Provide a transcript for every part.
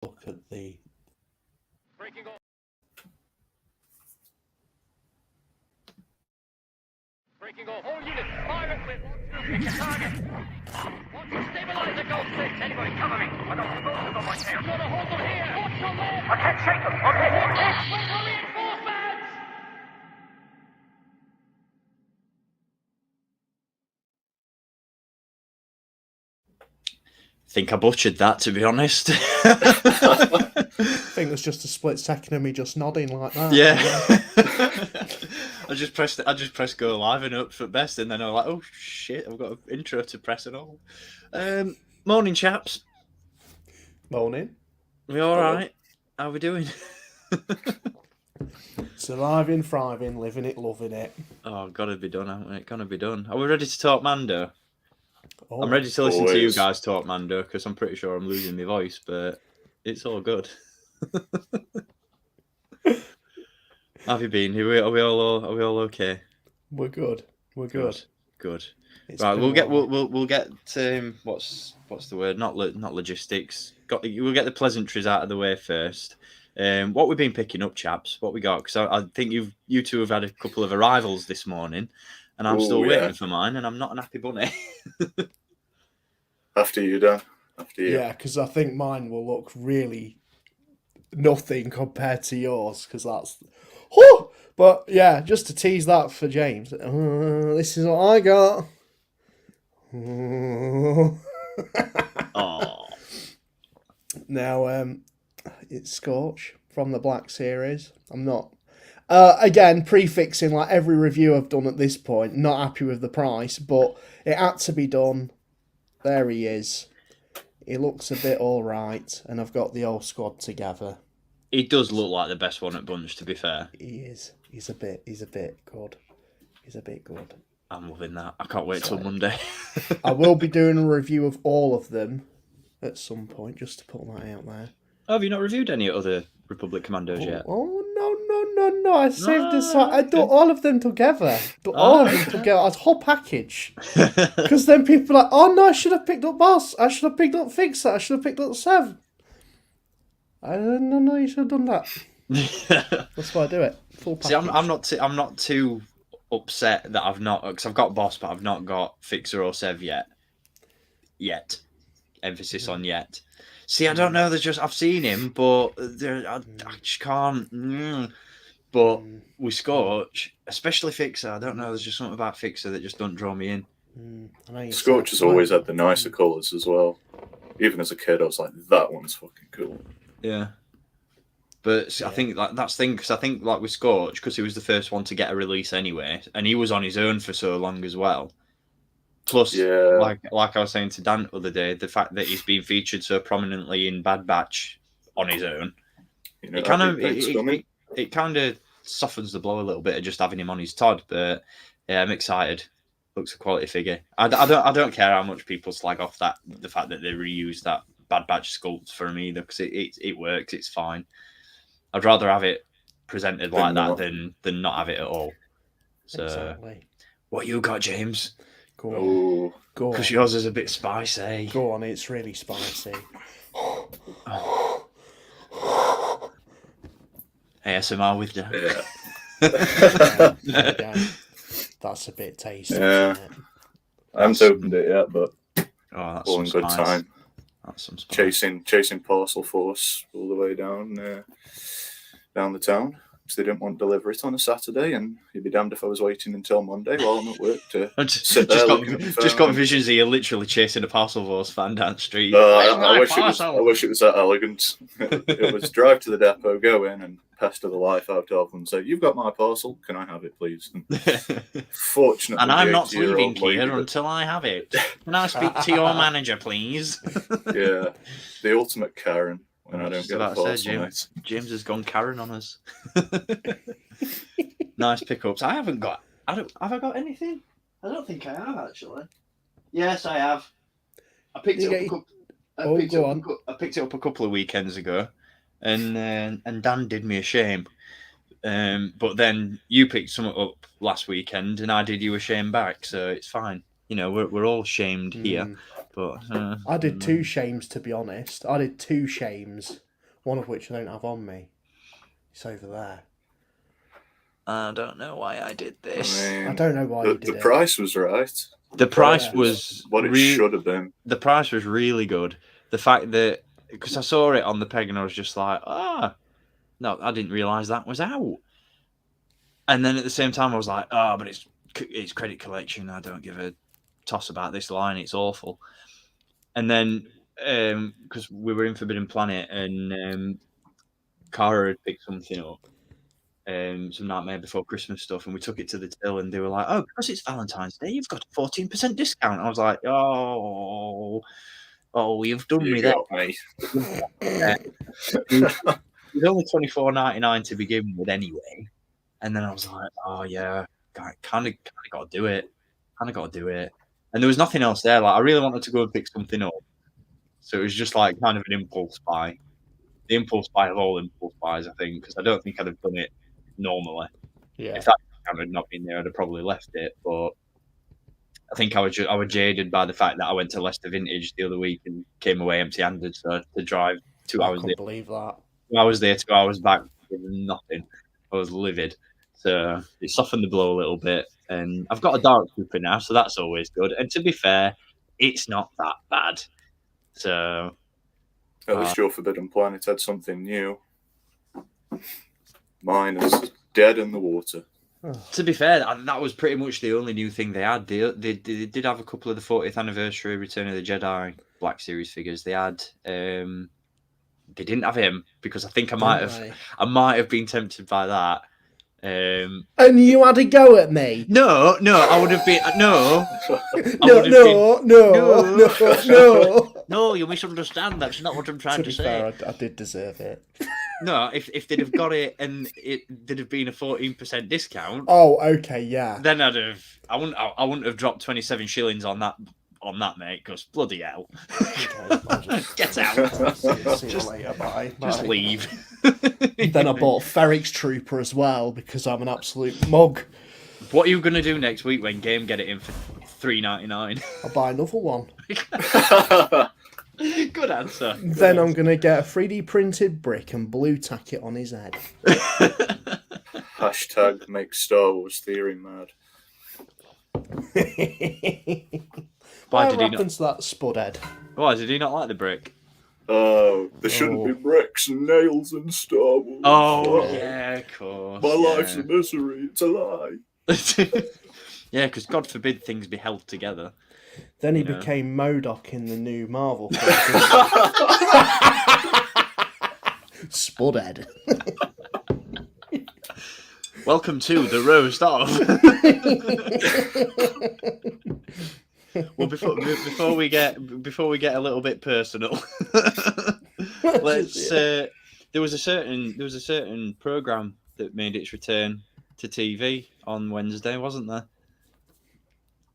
look at the... Breaking off. Breaking off. All units, fire at with 1-2. Pick your target. 1-2, stabilize the Gold 6. Anybody cover me. I got two bolters on my tail. Gotta hold them here. Watch your left. I can't shake them. Okay. Wait for reinforcements. I think I butchered that, to be honest. I think it was just a split second of me just nodding like that. Yeah. I just pressed go live and up for best, and then I'm like, oh shit, I've got an intro to press and all. Morning, chaps. Morning. We all right? How we doing? Surviving, thriving, living it, loving it. Oh, gotta be done, haven't we? Gotta be done. Are we ready to talk Mando? Oh, I'm ready to listen to you always. guys talk Mando, because I'm pretty sure I'm losing my voice, but it's all good. Have you been? Are we all okay? we're good. We're good. Good. It's Right, been we'll a get while. we'll get what's the word? Not logistics. We'll get the pleasantries out of the way first. What we've been picking up, chaps. What we got? Because I think you two have had a couple of arrivals this morning, and I'm still waiting for mine, and I'm not an happy bunny. After you, Dan. After you. Yeah, because I think mine will look really nothing compared to yours, because that's... Whew! But yeah, just to tease that for James. This is what I got. Oh, Now, it's Scorch from the Black Series. I'm not... again, prefixing like every review I've done at this point, not happy with the price, but it had to be done. There he is. He looks a bit all right, and I've got the whole squad together. he does look like the best one at Bunch, to be fair. He is. He's a bit good. He's a bit good. I'm loving that. I can't wait till Monday. I will be doing a review of all of them at some point, just to put that out there. Oh, have you not reviewed any other Republic Commandos yet? Oh, no. I saved this. Ah, I do all of them together. All of them together as a whole package. Because then people are like, oh no, I should have picked up Boss. I should have picked up Fixer. I should have picked up Sev. No, you should have done that. That's why I do it. Full package. See, I'm not too upset that I've not, because I've got Boss, but I've not got Fixer or Sev yet. Emphasis on yet. See, I don't know. I've seen him, but I just can't. But with Scorch, especially Fixer, I don't know. There's just something about Fixer that just don't draw me in. Scorch has always had the nicer colours as well. Even as a kid, I was like, that one's fucking cool. Yeah. But I think that's the thing, because I think like with Scorch, because he was the first one to get a release anyway, and he was on his own for so long as well. Plus, like I was saying to Dan the other day, the fact that he's been featured so prominently in Bad Batch on his own, it kind of softens the blow a little bit of just having him on his Todd. But yeah, I'm excited. Looks a quality figure. I don't care how much people slag off the fact that they reused that Bad Batch sculpt for him either, because it works. It's fine. I'd rather have it presented like that than not have it at all. So, exactly. What you got, James? Go on. Because yours is a bit spicy. Go on, it's really spicy. ASMR with Dan. Again, that's a bit tasty. Yeah. Isn't it? I haven't opened it yet, but that's all in good time. That's some spice. Chasing Parcel Force all the way down the town. Because they didn't want to deliver it on a Saturday, and you'd be damned if I was waiting until Monday while I'm at work to sit there looking at the phone. Just got visions of you literally chasing a Parcel Force fan down the street. I wish it was that elegant. It was drive to the depot, go in and pester the life out of them and say, "You've got my parcel, can I have it, please?" And fortunately, and I'm not leaving here until I have it. Can I speak to your manager, please? Yeah, the ultimate Karen. And I don't get a parcel, James has gone Karen on us. Nice pickups. Have I got anything? I don't think I have, actually. Yes, I have. I picked it up a couple of weekends ago, and Dan did me a shame. But then you picked something up last weekend, and I did you a shame back, so it's fine. You know, we're all shamed here. But I did two shames, to be honest. I did two shames. One of which I don't have on me. It's over there. I don't know why I did this. I don't know why you did the it. price was right. The price Yeah. was what it should have been. The price was really good. The fact that, because I saw it on the peg and I was just like, no, I didn't realise that was out. And then at the same time I was like, but it's credit collection. I don't give a toss about this line. It's awful. And then, because we were in Forbidden Planet and Cara had picked something up, some Nightmare Before Christmas stuff, and we took it to the till, and they were like, "Oh, because it's Valentine's Day, you've got a 14% discount." I was like, "Oh, you've done You me that." got me. It was only $24.99 to begin with, anyway, and then I was like, "Oh yeah, kind of got to do it. And there was nothing else there. Like, I really wanted to go and pick something up, so it was just like kind of an impulse buy. The impulse buy of all impulse buys, I think, because I don't think I'd have done it normally. Yeah. If that discount had not been there, I'd have probably left it. But I think I was jaded by the fact that I went to Leicester Vintage the other week and came away empty-handed. So to drive 2 I hours can't there, believe that. 2 hours there, 2 hours back with nothing. I was livid. So it softened the blow a little bit. And I've got a Dark Trooper now, so that's always good. And to be fair, it's not that bad. So At least your Forbidden Planet had something new. Mine is dead in the water. to be fair, that was pretty much the only new thing they had. They did have a couple of the 40th anniversary Return of the Jedi Black Series figures. They had they didn't have him because I think I might have been tempted by that. And you had a go at me. No, I would have been no. No, you misunderstand. That's not what I'm trying to say. Fair, I did deserve it. No, if they'd have got it and there'd have been a 14% discount. Oh, okay, yeah. Then I wouldn't have dropped 27 shillings on that, mate. Because bloody hell, Okay, get out. See you later. Bye. Just leave. Then I bought Ferrix Trooper as well because I'm an absolute mug. What are you gonna do next week when Game get it in for $3.99? I'll buy another one. Good answer. Then I'm going to get a 3D printed brick and blue tack it on his head. Hashtag make Star Wars theory mad. Why did happens to that spud head? Why did he not like the brick? Oh, there shouldn't be bricks and nails in Star Wars. Oh, yeah, of course. My life's a misery. It's a lie. Yeah, because God forbid things be held together. Then he became MODOK in the new Marvel film. Spudhead. Welcome to the roast of. Well, before we get a little bit personal, let's. There was a certain program that made its return to TV on Wednesday, wasn't there?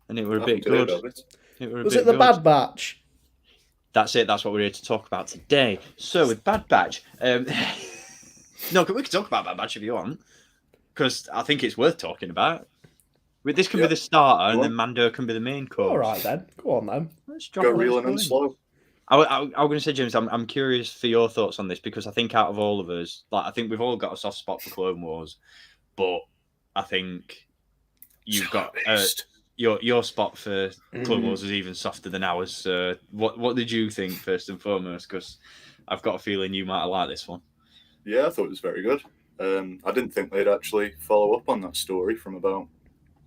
And it were a bit good. Was it the Bad Batch? That's it. That's what we're here to talk about today. So with Bad Batch, no, we can talk about Bad Batch if you want, because I think it's worth talking about. This can be the starter, and then Mando can be the main course. All right then, go on then. Let's Go reeling and slow. I was going to say, James, I'm curious for your thoughts on this because I think out of all of us, I think we've all got a soft spot for Clone Wars, but I think you've got your spot for Clone Wars is even softer than ours. So what did you think first and foremost? Because I've got a feeling you might have liked this one. Yeah, I thought it was very good. I didn't think they'd actually follow up on that story from about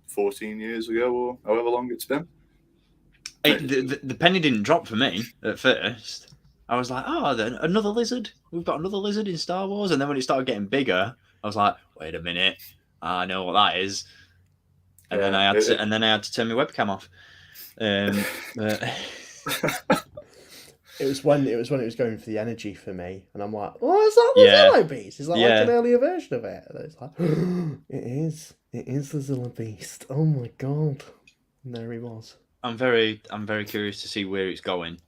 14 years ago or however long it's been. The penny didn't drop for me at first. I was like, then another lizard. We've got another lizard in Star Wars. And then when it started getting bigger, I was like, wait a minute, I know what that is. And then I had to turn my webcam off. It was when it was going for the energy for me, and I'm like, "Oh, is that the Zillo Beast? Is that like an earlier version of it?" And it's like, it is the Zillo Beast. Oh my god! And there he was. I'm very curious to see where it's going,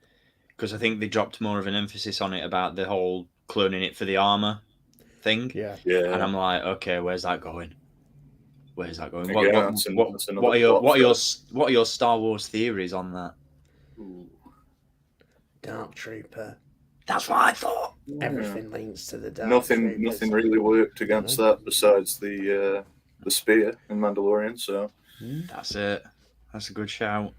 because I think they dropped more of an emphasis on it about the whole cloning it for the armor thing. Yeah. And I'm like, okay, where's that going? Again, what are your Star Wars theories on that? Dark Trooper. That's what I thought. Everything links to the dark. Nothing really worked against that besides the spear in Mandalorian. So That's it. That's a good shout.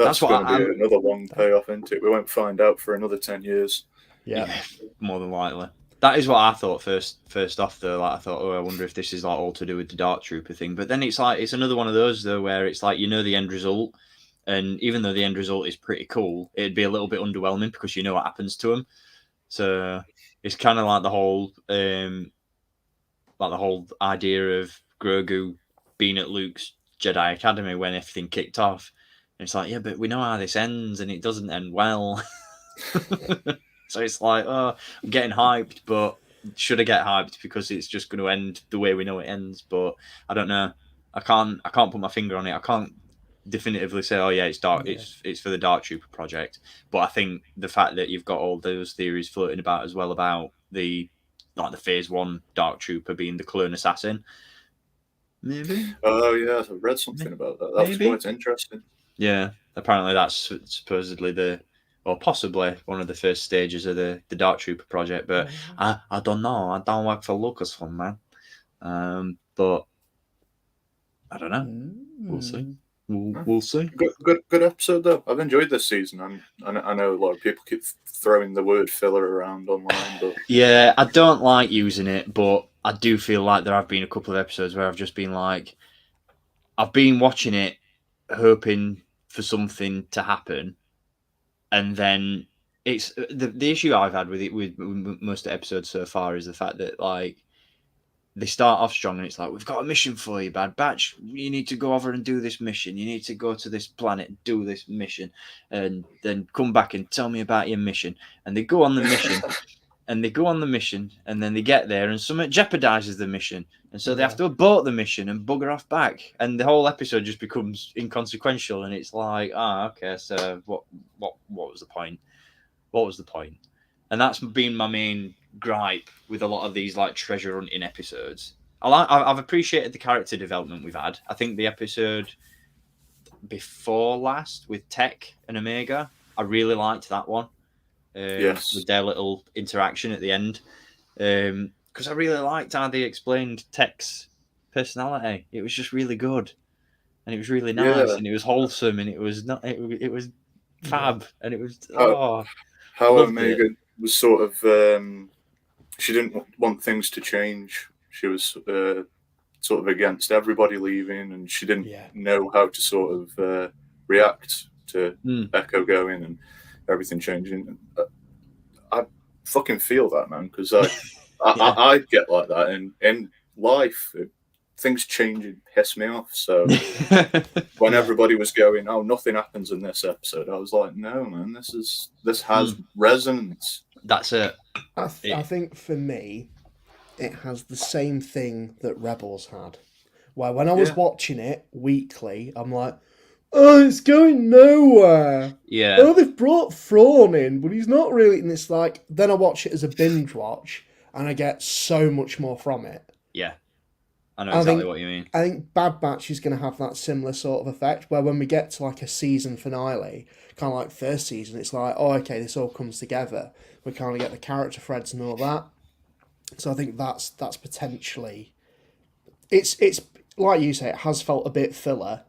that's what going to be another long payoff, isn't it? We won't find out for another 10 years. Yeah, more than likely. That is what I thought first off, though. Like, I thought, I wonder if this is like all to do with the Dark Trooper thing. But then it's another one of those though, where it's like the end result, and even though the end result is pretty cool, it'd be a little bit underwhelming because you know what happens to him. So it's kind of like the whole idea of Grogu being at Luke's Jedi Academy when everything kicked off. And it's like, yeah, but we know how this ends, and it doesn't end well. So it's like, I'm getting hyped, but should I get hyped because it's just going to end the way we know it ends? But I don't know. I can't put my finger on it. I can't definitively say, oh yeah, it's dark. Yeah. It's for the Dark Trooper project. But I think the fact that you've got all those theories floating about as well about the Phase 1 Dark Trooper being the clone assassin, maybe. Oh yeah, I read something about that. That was quite interesting. Yeah, apparently that's supposedly or possibly one of the first stages of the Dark Trooper project, but I don't know. I don't work for Lucasfilm, man. But I don't know. We'll see. We'll see. Good episode though. I've enjoyed this season. I know a lot of people keep throwing the word filler around online, but yeah, I don't like using it, but I do feel like there have been a couple of episodes where I've just been like, I've been watching it, hoping for something to happen. And then it's the issue I've had with it with most of the episodes so far is the fact that like they start off strong and it's like, we've got a mission for you, Bad Batch. You need to go over and do this mission. You need to go to this planet and do this mission, and then come back and tell me about your mission. And they go on the mission, and then they get there and something jeopardizes the mission, and so they have to abort the mission and bugger off back, and the whole episode just becomes inconsequential. And it's like, okay, so what was the point? What was the point? And that's been my main gripe with a lot of these like treasure hunting episodes. I've appreciated the character development we've had. I think the episode before last with Tech and Omega, I really liked that one. Yes. With their little interaction at the end, because I really liked how they explained Tech's personality. It was just really good, and it was really nice, and it was wholesome, and it was not. It was fab, and it was how Omega was sort of. She didn't want things to change. She was sort of against everybody leaving, and she didn't know how to sort of react to Echo going and everything changing. I fucking feel that, man, because I get like that in life. Things change and piss me off. So when everybody was going, oh, nothing happens in this episode, I was like, no, man, this has resonance. That's it. I think for me, it has the same thing that Rebels had. Where when I was watching it weekly, I'm like, oh, it's going nowhere. Yeah. Oh, they've brought Thrawn in, but he's not really. And it's like, then I watch it as a binge watch, and I get so much more from it. Yeah. I know exactly what you mean. I think Bad Batch is going to have that similar sort of effect, where when we get to like a season finale, kind of like first season, it's like, oh, okay, this all comes together. We kind of get the character threads and all that. So I think that's potentially, it's like you say, it has felt a bit filler.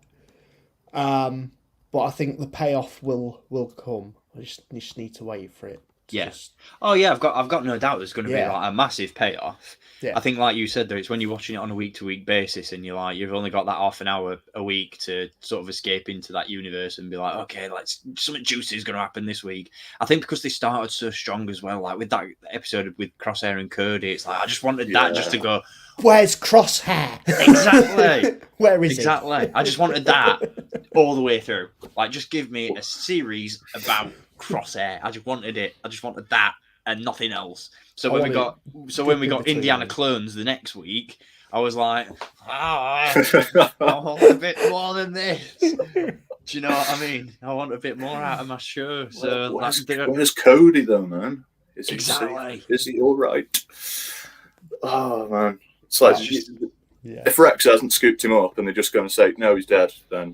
But I think the payoff will come. I just need to wait for it. Oh yeah, I've got no doubt there's going to be like a massive payoff. Yeah. I think, like you said, though, it's when you're watching it on a week-to-week basis, and you've only got that half an hour a week to sort of escape into that universe and be like, okay, something juicy is going to happen this week. I think because they started so strong as well, like with that episode with Crosshair and Cody, it's like I just wanted that just to go. Where's Crosshair? Exactly. Where is exactly? I just wanted that all the way through. Like, just give me a series about Crosshair. I just wanted it. I just wanted that and nothing else. So when we got Indiana Clones the next week, I was like, I want a bit more than this. Do you know what I mean? I want a bit more out of my show. So where's Cody though, man? Is he exactly? Safe? Is he all right? Oh man, it's like if Rex hasn't scooped him up and they're just going to say no, he's dead, then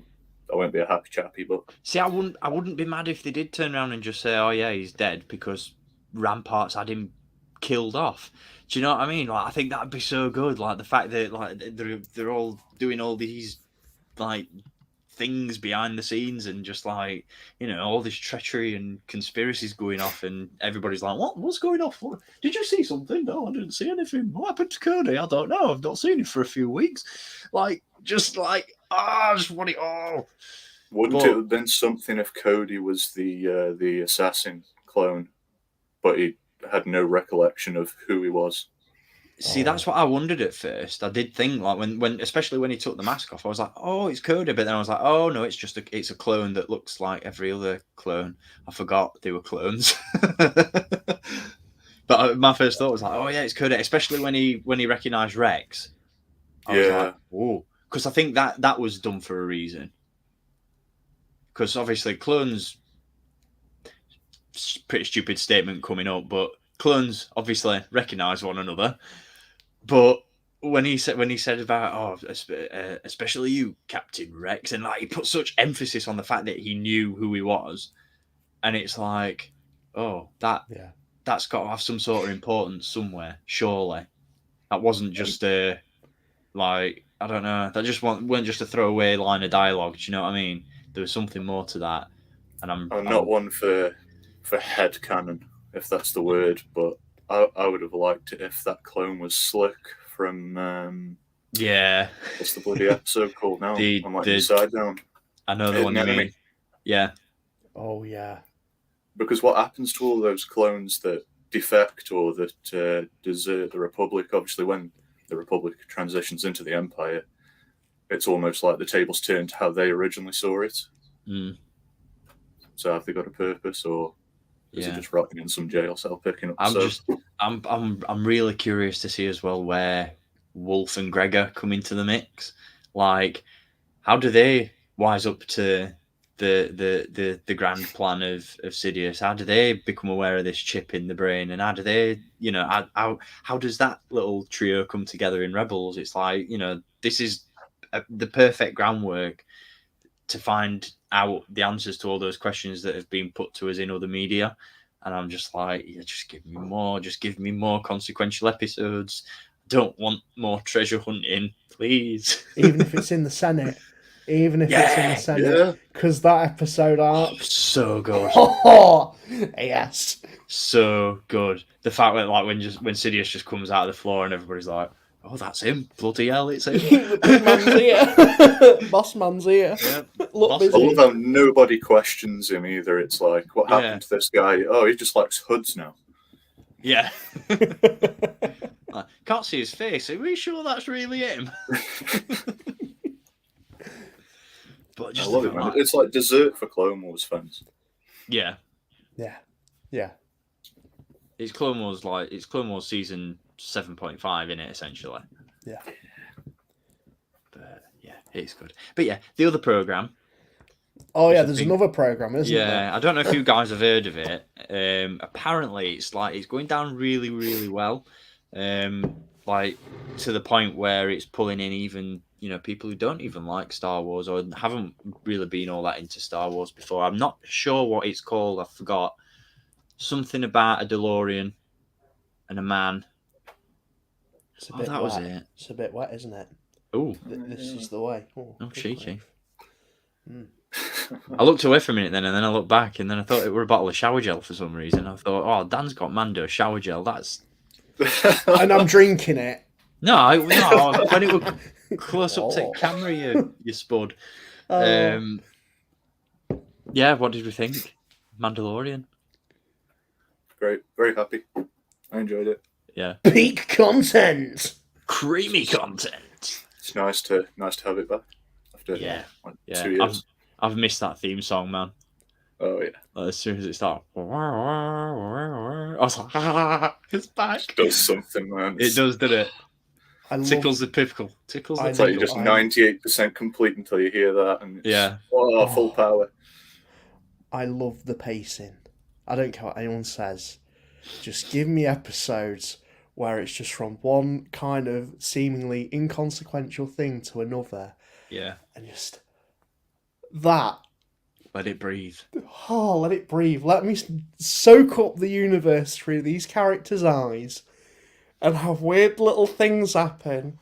won't be a happy chappy. But see, I wouldn't be mad if they did turn around and just say, "Oh yeah, he's dead," because Ramparts had him killed off. Do you know what I mean? Like, I think that'd be so good. Like the fact that like they're all doing all these like things behind the scenes and just like, you know, all this treachery and conspiracies going off, and everybody's like, what's going off? Did you see something? No, I didn't see anything. What happened to Cody? I don't know. I've not seen him for a few weeks. Like, just like, I just want it all. Wouldn't it have been something if Cody was the assassin clone, but he had no recollection of who he was? See, that's what I wondered at first. I did think, like, when especially when he took the mask off, I was like, oh, it's Cody. But then I was like, oh no, it's a clone that looks like every other clone. I forgot they were clones. But my first thought was like, oh yeah, it's Cody. Especially when he recognized Rex. I was like, oh, because I think that was done for a reason. Because obviously clones, pretty stupid statement coming up, but clones obviously recognize one another. But when he said about especially you, Captain Rex, and like he put such emphasis on the fact that he knew who he was, and it's like, oh, that's got to have some sort of importance somewhere, surely. That wasn't just like, I don't know, that just weren't just a throwaway line of dialogue. Do you know what I mean? There was something more to that, and I'm not one for headcanon, if that's the word, but I would have liked it if that clone was Slick from what's the bloody episode called now? I'm like Inside Down. I know the one you mean. Yeah. Oh yeah. Because what happens to all those clones that defect or that desert the Republic? Obviously, when the Republic transitions into the Empire, it's almost like the tables turned to how they originally saw it. Mm. So have they got a purpose, or is it just rotting in some jail cell picking up? I'm really curious to see as well where Wolf and Gregor come into the mix. Like, how do they wise up to the grand plan of Sidious? How do they become aware of this chip in the brain? And how do they, you know, how does that little trio come together in Rebels? It's like, you know, this is the perfect groundwork to find out the answers to all those questions that have been put to us in other media. And I'm just like, yeah, just give me more consequential episodes. Don't want more treasure hunting, please. Even if it's in the Senate. Because that episode arc, so good. Yes, so good. The fact that like when Sidious just comes out of the floor and everybody's like, oh, that's him. Bloody hell, it's him. The man's here. Boss man's here. Yeah. Look busy. I love how nobody questions him either. It's like, what happened to this guy? Oh, he just likes hoods now. Yeah. Can't see his face. Are we sure that's really him? But just I love it, man. It's like dessert for Clone Wars fans. Yeah. It's Clone Wars season 7.5 in it, essentially. Yeah. But yeah, it's good. But yeah, the other program. Oh yeah, there's another program, isn't there? Yeah, I don't know if you guys have heard of it. Apparently, it's going down really, really well. Like to the point where it's pulling in even, you know, people who don't even like Star Wars or haven't really been all that into Star Wars before. I'm not sure what it's called. I forgot. Something about a DeLorean and a man. That was it. It's a bit wet, isn't it? Oh, this is the way. Oh, cheeky. I looked away for a minute then, and then I looked back, and then I thought it were a bottle of shower gel for some reason. I thought, oh, Dan's got Mando shower gel. That's. And I'm drinking it. No, when it was close up to camera, you spud. Yeah, what did we think? Mandalorian. Great, very happy. I enjoyed it. Yeah. Peak content. Creamy content. It's nice to have it back after 2 years. I've missed that theme song, man. Oh yeah. As soon as it started, I was like, it's back. It does something, man. It does, doesn't it? Tickles the pickle. Tickles the It's like you're just 98% complete until you hear that, and it's, full power. I love the pacing. I don't care what anyone says. Just give me episodes where it's just from one kind of seemingly inconsequential thing to another. Yeah. And just that. Let it breathe. Oh, let it breathe. Let me soak up the universe through these characters' eyes and have weird little things happen.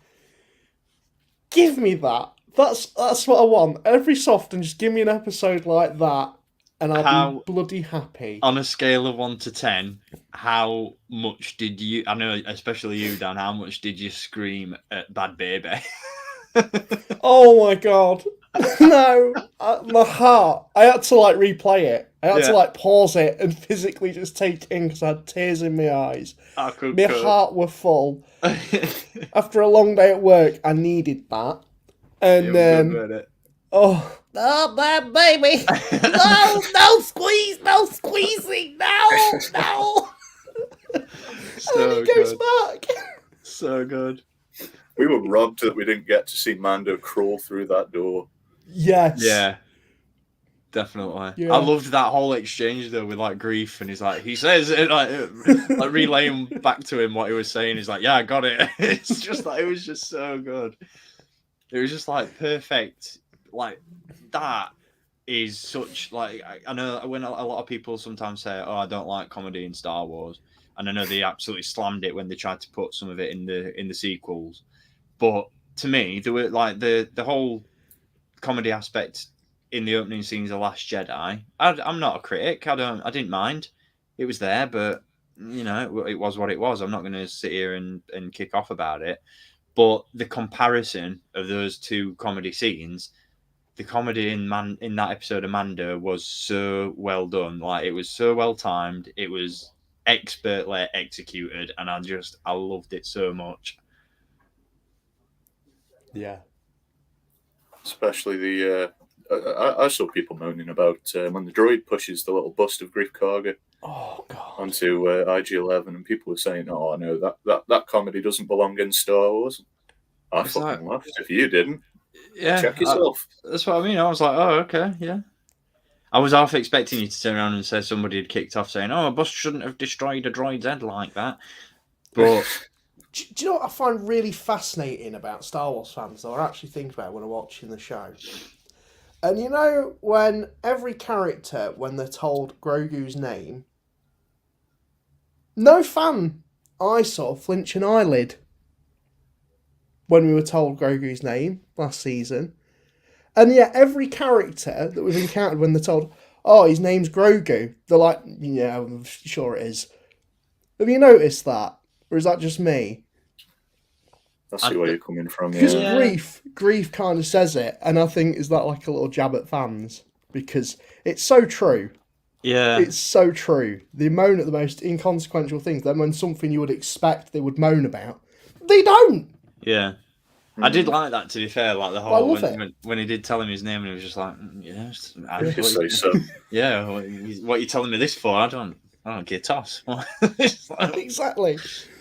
Give me that. That's what I want. Every so often, just give me an episode like that, and I'll be bloody happy. On a scale of 1 to 10, how much did you? I know, especially you, Dan. How much did you scream at Bad Baby? Oh my god! No, my heart. I had to replay it. I had to pause it and physically just take it in because I had tears in my eyes. My heart were full. After a long day at work, I needed that. And oh, Bad Baby! No squeeze, no squeezing, no. And he goes back. So good. We were robbed that we didn't get to see Mando crawl through that door. Yes. Yeah. Definitely. Yeah. I loved that whole exchange though with Grief, and he's like, he says it like relaying back to him what he was saying. He's like, yeah, I got it. It's just it was just so good. It was just perfect. That is such I know when a lot of people sometimes say, oh, I don't like comedy in Star Wars, and I know they absolutely slammed it when they tried to put some of it in the sequels. But to me, there were the whole comedy aspect in the opening scenes of Last Jedi. I'm not a critic. I didn't mind. It was there, but it was what it was. I'm not going to sit here and kick off about it. But the comparison of those two comedy scenes, the comedy in that episode of Mando was so well done. It was so well timed. It was expertly executed, and I loved it so much. Yeah. Especially the I saw people moaning about when the droid pushes the little bust of Grief Karga onto IG-11, and people were saying, "Oh no, that comedy doesn't belong in Star Wars." I fucking laughed. If you didn't, check yourself. That's what I mean. I was like, "Oh, okay, yeah." I was half expecting you to turn around and say somebody had kicked off, saying, "Oh, a bus shouldn't have destroyed a droid's head like that." But do you know what I find really fascinating about Star Wars fans, though, I actually think about when I'm watching the show? And when every character, when they're told Grogu's name, no fan I saw flinch an eyelid when we were told Grogu's name last season. And yet every character that we've encountered when they're told, oh, his name's Grogu, they're like, yeah, I'm sure it is. Have you noticed that? Or is that just me? I see where you're coming from. Because Grief kind of says it, and I think is that a little jab at fans? Because it's so true. Yeah. It's so true. They moan at the most inconsequential things. They moan something you would expect they would moan about. They don't. Yeah. I did like that, to be fair, the whole when he did tell him his name, and he was just like, yes, say so. Yeah, what are you telling me this for? I don't get toss. Exactly.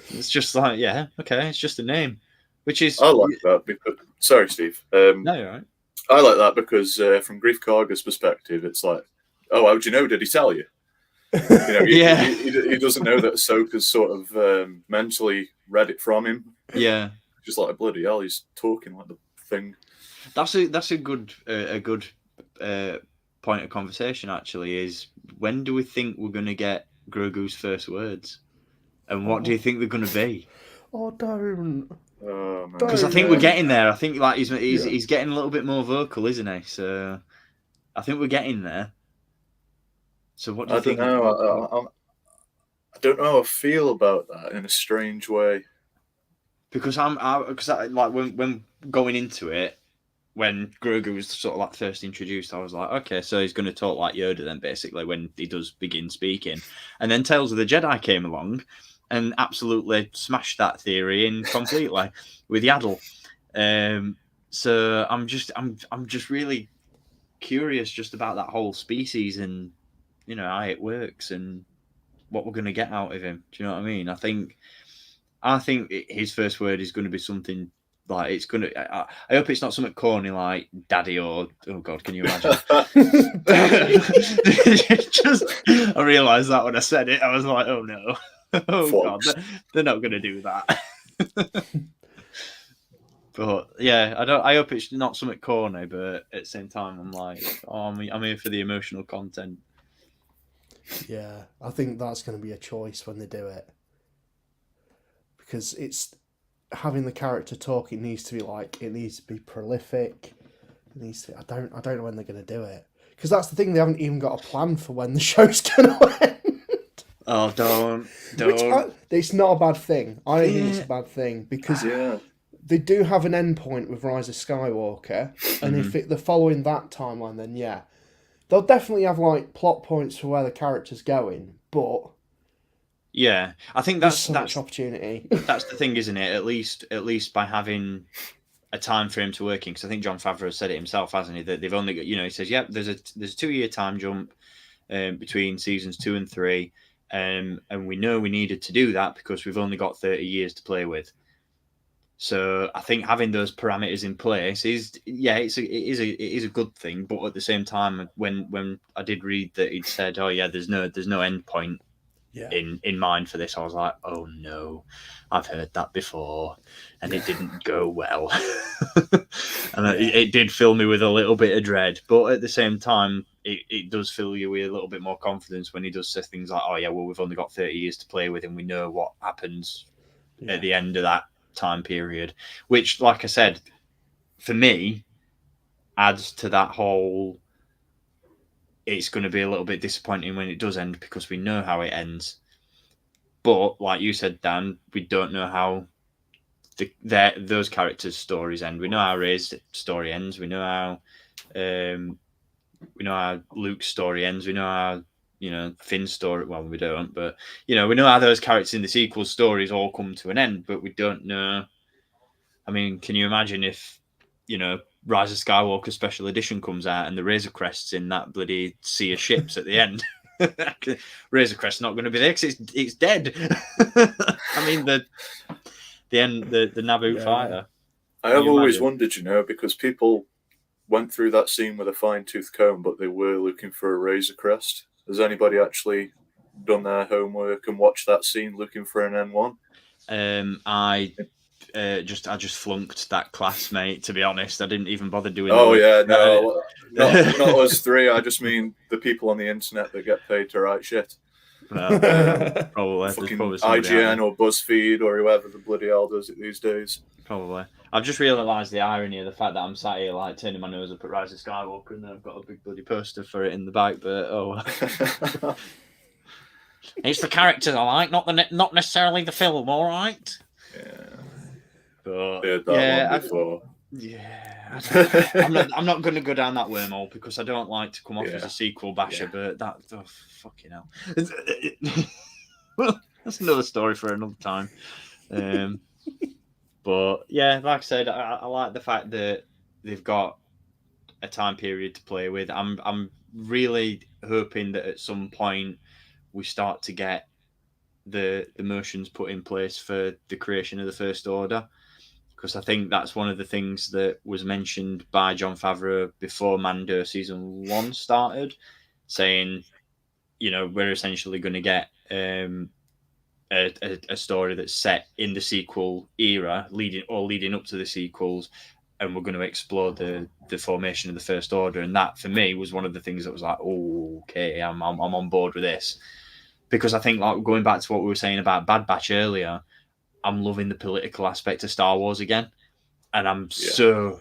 It's just yeah, okay, it's just a name. Which is I like that because sorry, Steve. No, you're right. I like that because from Grief Karga's perspective, it's like, oh, how'd you know? Did he tell you? He doesn't know that Ahsoka's sort of mentally read it from him. Yeah, just bloody hell, he's talking like the thing. That's a good point of conversation. Actually, is when do we think we're going to get Grogu's first words, and what do you think they're going to be? Oh, don't. Because I think we're getting there. I think he's getting a little bit more vocal, isn't he? So I think we're getting there. So what do you think? I don't know how I feel about that in a strange way. Because when going into it, when Grogu was sort of first introduced, I was like, okay, so he's going to talk like Yoda then, basically, when he does begin speaking. And then Tales of the Jedi came along and absolutely smashed that theory in completely with Yaddle. So I'm just really curious just about that whole species and how it works and what we're going to get out of him. Do you know what I mean? I think his first word is going to be something it's going to. I hope it's not something corny like "daddy" or "oh God." Can you imagine? I realised that when I said it, I was like, "Oh no, oh God, they're not going to do that." But yeah, I hope it's not something corny, but at the same time, I'm like, I'm here for the emotional content. Yeah, I think that's going to be a choice when they do it, because it's having the character talk. It needs to be prolific. It needs to. I don't know when they're going to do it, because that's the thing. They haven't even got a plan for when the show's going to end. Oh, don't. It's not a bad thing. I don't think it's a bad thing, because they do have an end point with Rise of Skywalker, and if they're following that timeline, then yeah, they'll definitely have like plot points for where the character's going. But yeah, I think that's so much opportunity. That's the thing, isn't it? At least by having a time frame to working, because I think Jon Favreau said it himself, hasn't he? That they've only got, he says, yeah, there's a 2-year time jump between seasons 2 and 3, and we know we needed to do that because we've only got 30 years to play with. So I think having those parameters in place it is a good thing. But at the same time, when I did read that he'd said, oh yeah, there's no end point in mind for this, I was like, oh no, I've heard that before, and it didn't go well. And it did fill me with a little bit of dread, but at the same time, it does fill you with a little bit more confidence when he does say things like, oh yeah, well, we've only got 30 years to play with, and we know what happens at the end of that time period, which, like I said, for me, adds to that whole, it's going to be a little bit disappointing when it does end, because we know how it ends. But like you said, Dan, we don't know how those characters' stories end. We know how Rey's story ends. We know how Luke's story ends. We know how Finn's story. Well, we don't, but we know how those characters in the sequel stories all come to an end. But we don't know. I mean, can you imagine if Rise of Skywalker Special Edition comes out and the Razor Crest's in that bloody sea of ships at the end? Razor Crest's not going to be there because it's dead. I mean, the Naboo fighter. I have always wondered, because people went through that scene with a fine-tooth comb, but they were looking for a Razor Crest. Has anybody actually done their homework and watched that scene looking for an N1? I just flunked that class, mate. To be honest, I didn't even bother doing. Oh yeah, no, not us three. I just mean the people on the internet that get paid to write shit. Well, probably fucking IGN or BuzzFeed or whoever the bloody hell does it these days. Probably. I've just realised the irony of the fact that I'm sat here like turning my nose up at Rise of Skywalker, and then I've got a big bloody poster for it in the back. But it's the characters I like, not necessarily the film. All right. Yeah. But I'm not going to go down that wormhole because I don't like to come off as a sequel basher. But fucking hell. Well, that's another story for another time. But yeah, like I said, I like the fact that they've got a time period to play with. I'm really hoping that at some point we start to get the motions put in place for the creation of the First Order, because I think that's one of the things that was mentioned by Jon Favreau before Mando season 1 started, saying, we're essentially going to get a story that's set in the sequel era, leading up to the sequels, and we're going to explore the formation of the First Order. And that, for me, was one of the things that was like, oh, okay, I'm on board with this. Because I think, like, going back to what we were saying about Bad Batch earlier, I'm loving the political aspect of Star Wars again. And I'm so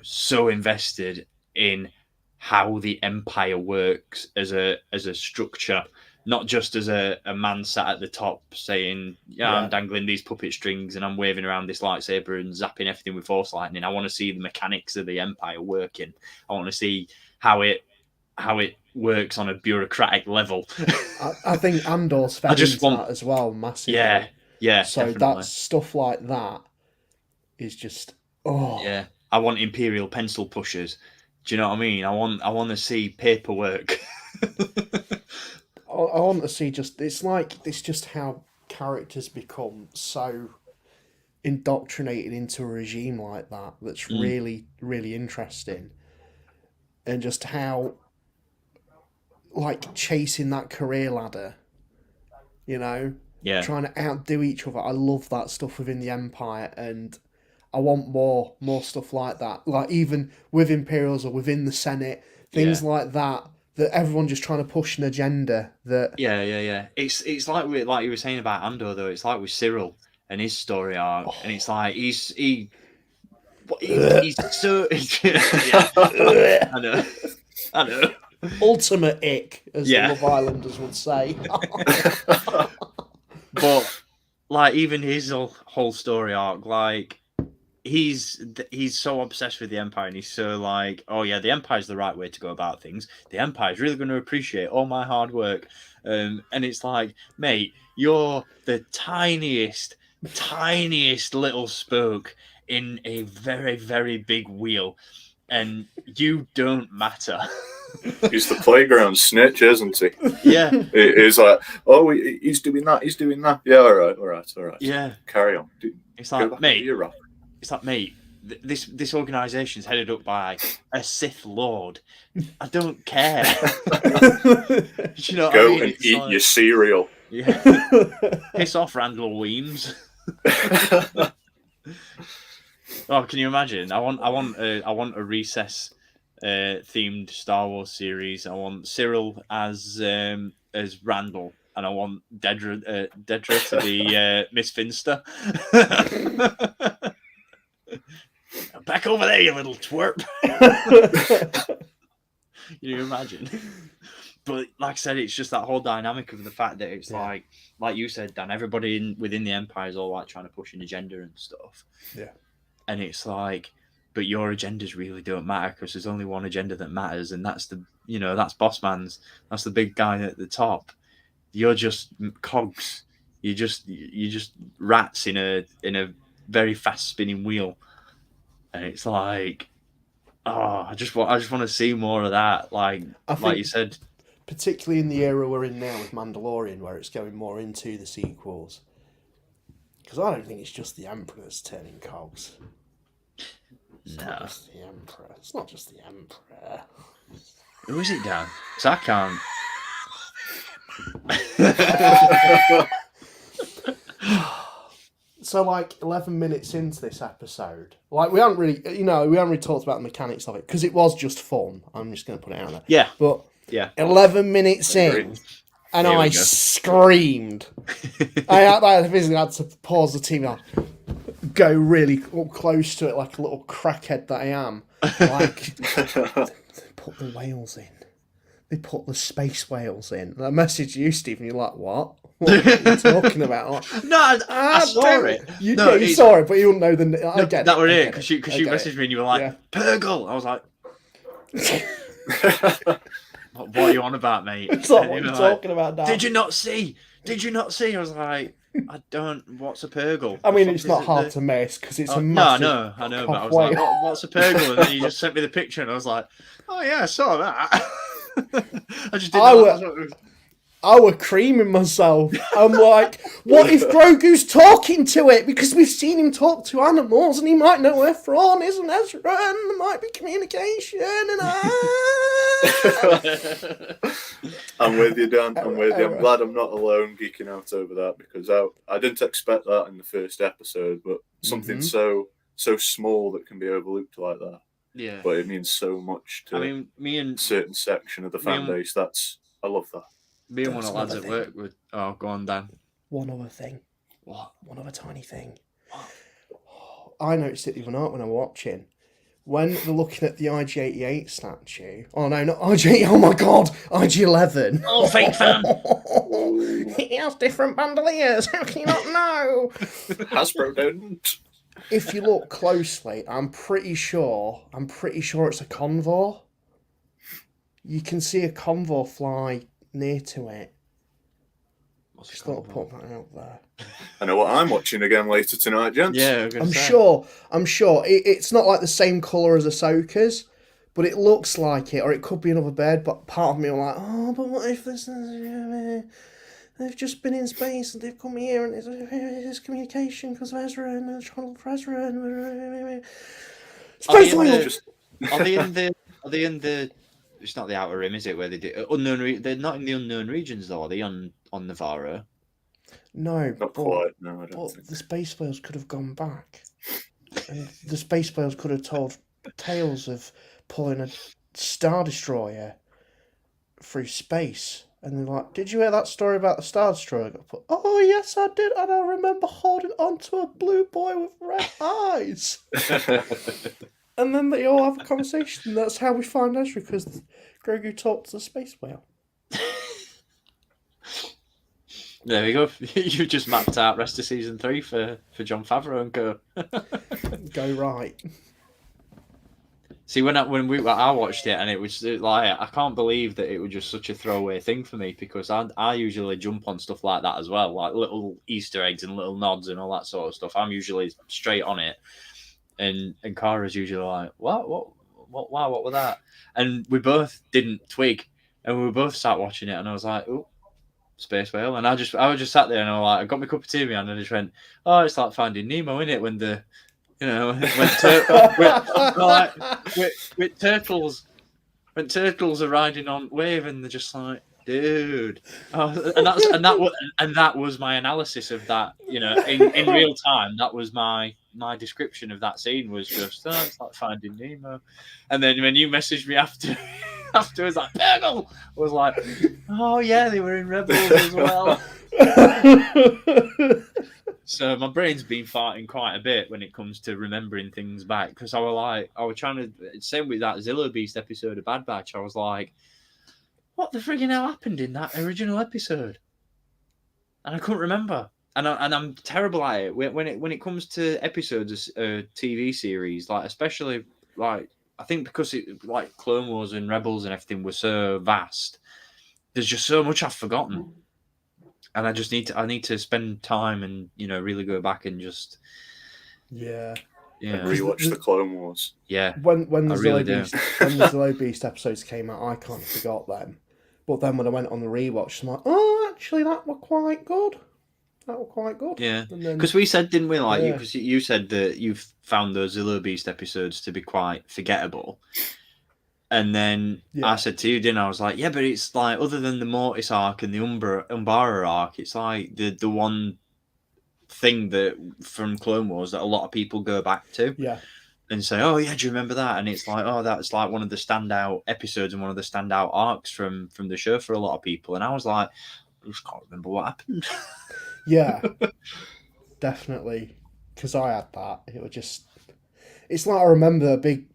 invested in how the Empire works as a structure, not just as a man sat at the top saying, I'm dangling these puppet strings and I'm waving around this lightsaber and zapping everything with Force lightning. I want to see the mechanics of the Empire working. I want to see how it works on a bureaucratic level. I think Andor's fed into that as well massively. Yeah. So definitely. that stuff like that is just Yeah. I want Imperial pencil pushers. Do you know what I mean? I want to see paperwork. I want to see it's just how characters become so indoctrinated into a regime like that. That's really, really interesting. And just how, like, chasing that career ladder, trying to outdo each other. I love that stuff within the Empire, and I want more stuff like that. Like even with Imperials or within the Senate, things like that everyone just trying to push an agenda that. Yeah. It's like you were saying about Andor though. It's like with Cyril and his story arc, and it's like he's so yeah. I know. Ultimate ick, as the Love Islanders would say. But like even his whole story arc, like he's so obsessed with the Empire, and he's so like, oh yeah, the Empire's the right way to go about things. The Empire's really going to appreciate all my hard work, and it's like, mate, you're the tiniest little spoke in a very, very big wheel, and you don't matter. He's the playground snitch, isn't he? Yeah. He's like, oh, he's doing that. Yeah, all right. Yeah. Carry on. It's like, mate. It's like, mate, this organisation's headed up by a Sith Lord. I don't care. You know, go and eat your cereal. Yeah. Piss off, Randall Weems. Oh, can you imagine? I want a recess themed Star Wars series. I want Cyril as Randall, and I want Dedra to be Miss Finster. Back over there, you little twerp. Can you imagine? But like I said, it's just that whole dynamic of the fact that it's like you said, Dan, everybody within the Empire is all like trying to push an agenda and stuff. Yeah. And it's like, but your agendas really don't matter because there's only one agenda that matters, and that's that's Boss Man's. That's the big guy at the top. You're just cogs. You're just rats in a very fast spinning wheel. And it's like, I just want to see more of that. Like you said, particularly in the era we're in now with Mandalorian, where it's going more into the sequels. Because I don't think it's just the Emperor that's turning cogs. It's not just the Emperor. It's not just the Emperor. Who is it, Dan? Because I can't. So, 11 minutes into this episode, we haven't really talked about the mechanics of it because it was just fun. I'm just going to put it out there. Yeah. But 11 minutes in, and I screamed. I physically had to pause the TV and go really close to it like a little crackhead that I am. They put the whales in. They put the space whales in. I messaged you, Stephen. You're like, what? What are you talking about? No, I saw it. You saw it, but you wouldn't know the. I get that it. were it because you messaged me and you were like, Purgle. I was like, what are you on about, mate? It's not what you're talking about, Dan. Did you not see? I was like, I don't. What's a Purgle? I mean, it's not hard to miss because it's a massive. No, I know, but I was like, what's a Purgle? And then you just sent me the picture, and I was like, oh yeah, I saw that. I just didn't. I were creaming myself. I'm like, what if Grogu's talking to it? Because we've seen him talk to animals and he might know where Thrawn is and Ezra and there might be communication and I'm with you, Dan. I'm with you. I'm glad I'm not alone geeking out over that because I didn't expect that in the first episode, but something so small that can be overlooked like that. Yeah. But it means so much to a certain section of the fan base. I love that. Me and one of the lads at work would. Oh, go on, Dan. One other thing. What? One other tiny thing. What? I noticed it the other night when I'm watching. When they're looking at the IG-88 statue. Oh no, not IG. Oh my god, IG-11. Oh, fake fan. He has different bandoliers. How can you not know? Hasbro didn't. If you look closely, I'm pretty sure it's a convoy. You can see a convoy fly near to it. Just thought I'd put that out there. I know what I'm watching again later tonight, gents. Yeah, I'm sure. It's not like the same colour as Ahsoka's, but it looks like it, or it could be another bird. But part of me, I'm like, but what if this? They've just been in space and they've come here and there's communication because of Ezra and they're trying to look for Ezra and space whales. Are they in the? It's not the Outer Rim, is it? Where they do unknown? They're not in the unknown regions, though. Are they on Navarro? No, not quite. No, I don't think. The space whales could have gone back. And the Space Whales could have told tales of pulling a Star Destroyer through space. And they're like, did you hear that story about the Star Destroyer? Oh, yes, I did. And I remember holding onto a blue boy with red eyes. And then they all have a conversation. That's how we find Ezra, because Grogu talked to the Space Whale. There we go. You just mapped out rest of season 3 for Jon Favreau and go. Go right. See, when I watched it, and it was like, I can't believe that it was just such a throwaway thing for me, because I usually jump on stuff like that as well, like little Easter eggs and little nods and all that sort of stuff. I'm usually straight on it, and Cara's usually like, what was that? And we both didn't twig, and we both sat watching it, and I was like, oh, Space Whale, and I was just sat there, and I got my cup of tea in my hand, and I just went, oh, it's like Finding Nemo, isn't it? When the when turtles are riding on wave, and they're just like, dude, and that was my analysis of that. In real time, that was my description of that scene, was just, it's like Finding Nemo. And then when you messaged me afterwards, like, Purgle, I was like, oh yeah, they were in Rebels as well. So my brain's been farting quite a bit when it comes to remembering things back, because I was trying to, same with that Zillow Beast episode of Bad Batch, I was like, what the friggin' hell happened in that original episode? And I couldn't remember. And I'm terrible at it when it comes to episodes of TV series, like, especially, like, I think because it, like, Clone Wars and Rebels and everything were so vast, there's just so much I've forgotten. And I need to spend time and, really go back and just and rewatch the Clone Wars. Yeah, when the Zillow Beast episodes came out, I kind of forgot them. But then when I went on the rewatch, I'm like, oh, actually, that were quite good. Yeah, because we said, didn't we? Like, because you said that you've found those Zillow Beast episodes to be quite forgettable. And then I said to you, didn't I? I was like, yeah, but it's like, other than the Mortis arc and the Umbara arc, it's like the one thing that from Clone Wars that a lot of people go back to. Yeah. And say, oh yeah, do you remember that? And it's like, oh, that's like one of the standout episodes and one of the standout arcs from the show for a lot of people. And I was like, I just can't remember what happened. Yeah, definitely. Because I had that. It was just, it's like I remember a big,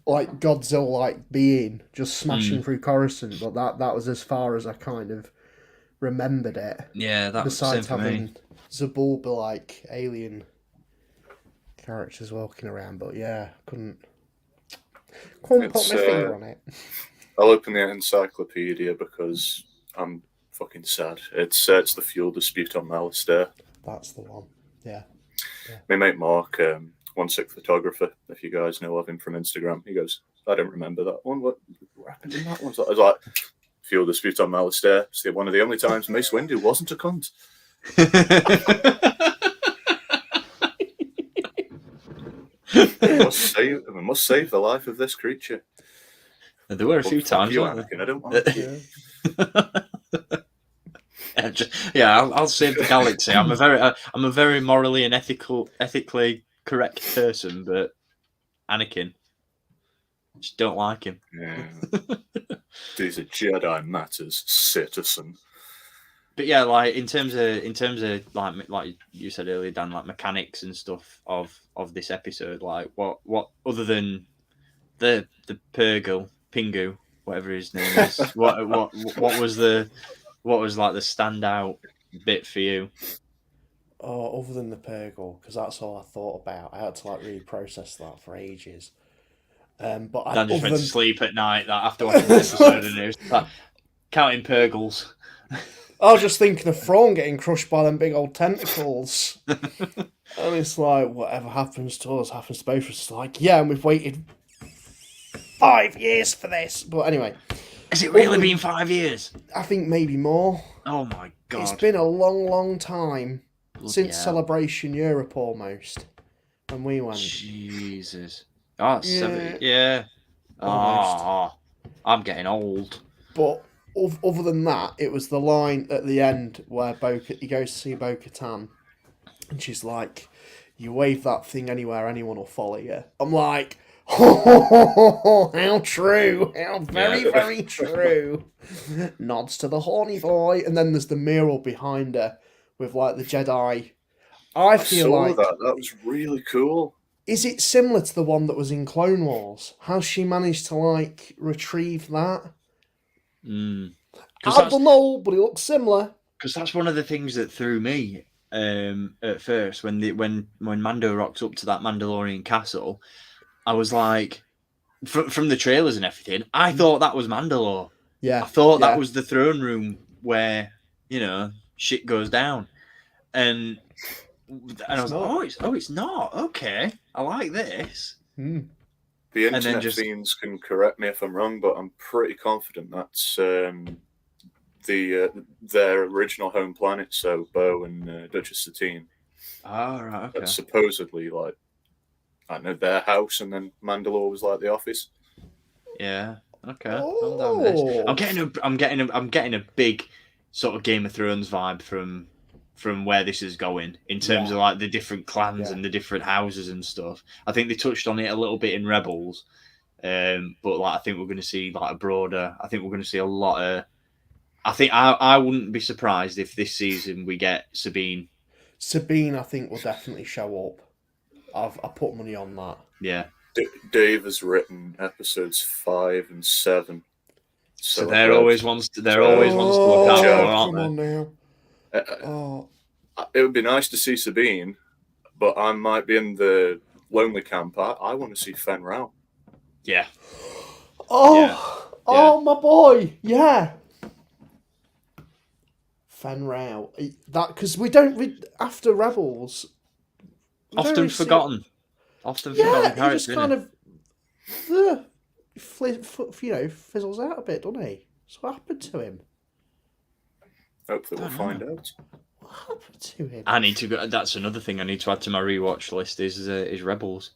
like, Godzilla-like being just smashing through Coruscant, but that was as far as I kind of remembered it. Yeah, that was the same for me. Zabulba-like alien characters walking around, but yeah, couldn't put my finger on it. I'll open the encyclopedia because I'm fucking sad. It's the fuel dispute on Alistair. That's the one. Yeah. My mate Mark, 1/6 photographer, if you guys know of him from Instagram, he goes, I don't remember that one. What happened in that one? I was like, fuel dispute on Alistair. It's one of the only times Mace Windu wasn't a cunt. We must save the life of this creature. There were a few times. Anakin, I don't want you. I'll save the galaxy. I'm a very morally and ethically correct person, but Anakin, just don't like him. Yeah. These are Jedi matters, citizen. But yeah, like in terms of like you said earlier, Dan, like mechanics and stuff of this episode, like what other than the Purgle, Pingu, whatever his name is, what was like the standout bit for you? Oh, other than the Purgle, because that's all I thought about. I had to like really process that for ages. But Dan just went to sleep at night after watching the episode, and it was like counting Purgles. I was just thinking of Thrawn getting crushed by them big old tentacles. And it's like, whatever happens to us happens to both of us. It's like, yeah, and we've waited 5 years for this. But anyway. Has it really been 5 years? I think maybe more. Oh my God. It's been a long, long time. Since Celebration Europe almost. When we went. Jesus. Oh, yeah. 7. Yeah. Oh, I'm getting old. But other than that, it was the line at the end where he goes to see Bo-Katan, and she's like, "You wave that thing anywhere, anyone will follow you." I'm like, "Oh, how true! How very true!" Nods to the horny boy, and then there's the mural behind her with like the Jedi. I feel saw like that was really cool. is it similar to the one that was in Clone Wars? How's she managed to like retrieve that? I don't know, but it looks similar. Because that's one of the things that threw me at first when Mando rocks up to that Mandalorian castle. I was like, from the trailers and everything, I thought that was Mandalore. Yeah, I thought that was the throne room where shit goes down, and I was like, it's not okay. I like this. Mm. The internet fiends can correct me if I'm wrong, but I'm pretty confident that's their original home planet. So Bo and Duchess Satine. Oh, right, okay. That's supposedly like, I don't know, their house, and then Mandalore was like the office. Yeah. Okay. I'm getting a big sort of Game of Thrones vibe from where this is going in terms of like the different clans and the different houses and stuff. I think they touched on it a little bit in Rebels, but like I think we're going to see like a broader. I think we're going to see a lot of. I think I wouldn't be surprised if this season we get Sabine. Sabine, I think, will definitely show up. I put money on that. Yeah. Dave has written episodes 5 and 7. So they're always ones to look out for, aren't they? Come on now. It would be nice to see Sabine, but I might be in the lonely camp. I want to see Fen Rao. Yeah. Oh, my boy. Yeah. Fen Rao. That because we don't after Rebels. Often forgotten. Often forgotten character. He just kind of fizzles out a bit, doesn't he? So what happened to him? Hopefully we'll find out. What happened to him? I need to go. That's another thing I need to add to my rewatch list is Rebels.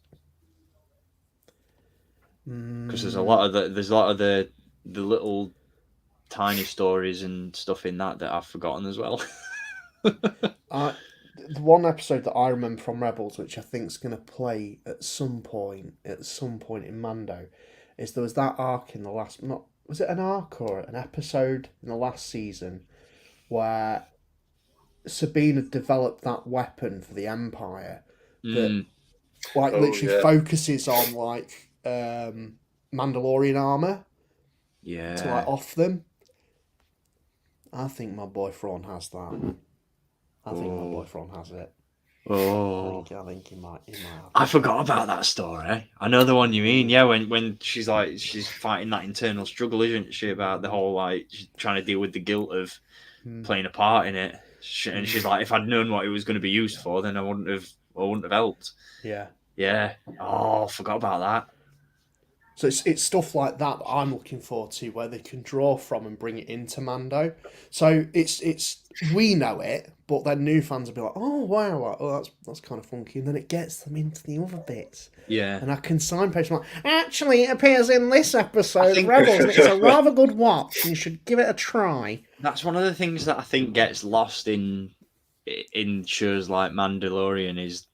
Because there's a lot of the little tiny stories and stuff in that I've forgotten as well. The one episode that I remember from Rebels, which I think is going to play at some point in Mando, is there was that arc in the last. Was it an arc or an episode in the last season where Sabine had developed that weapon for the Empire that literally focuses on like Mandalorian armor to like off them. I think my boy Thrawn has that. I think my boy Thrawn has it. Oh, I think he might have it. I forgot about that story. I know the one you mean. Yeah, when she's fighting that internal struggle, isn't she, about the whole like she's trying to deal with the guilt of playing a part in it. And she's like, if I'd known what it was going to be used for, then I wouldn't have helped. Yeah. Yeah. Oh, forgot about that. So it's stuff like that I'm looking forward to, where they can draw from and bring it into Mando. So it's we know it, but then new fans will be like, oh wow, like, oh that's kind of funky, and then it gets them into the other bits. Yeah. And I can signpost like, actually, it appears in this episode of Rebels, and it's a rather good watch. You should give it a try. That's one of the things that I think gets lost in shows like Mandalorian is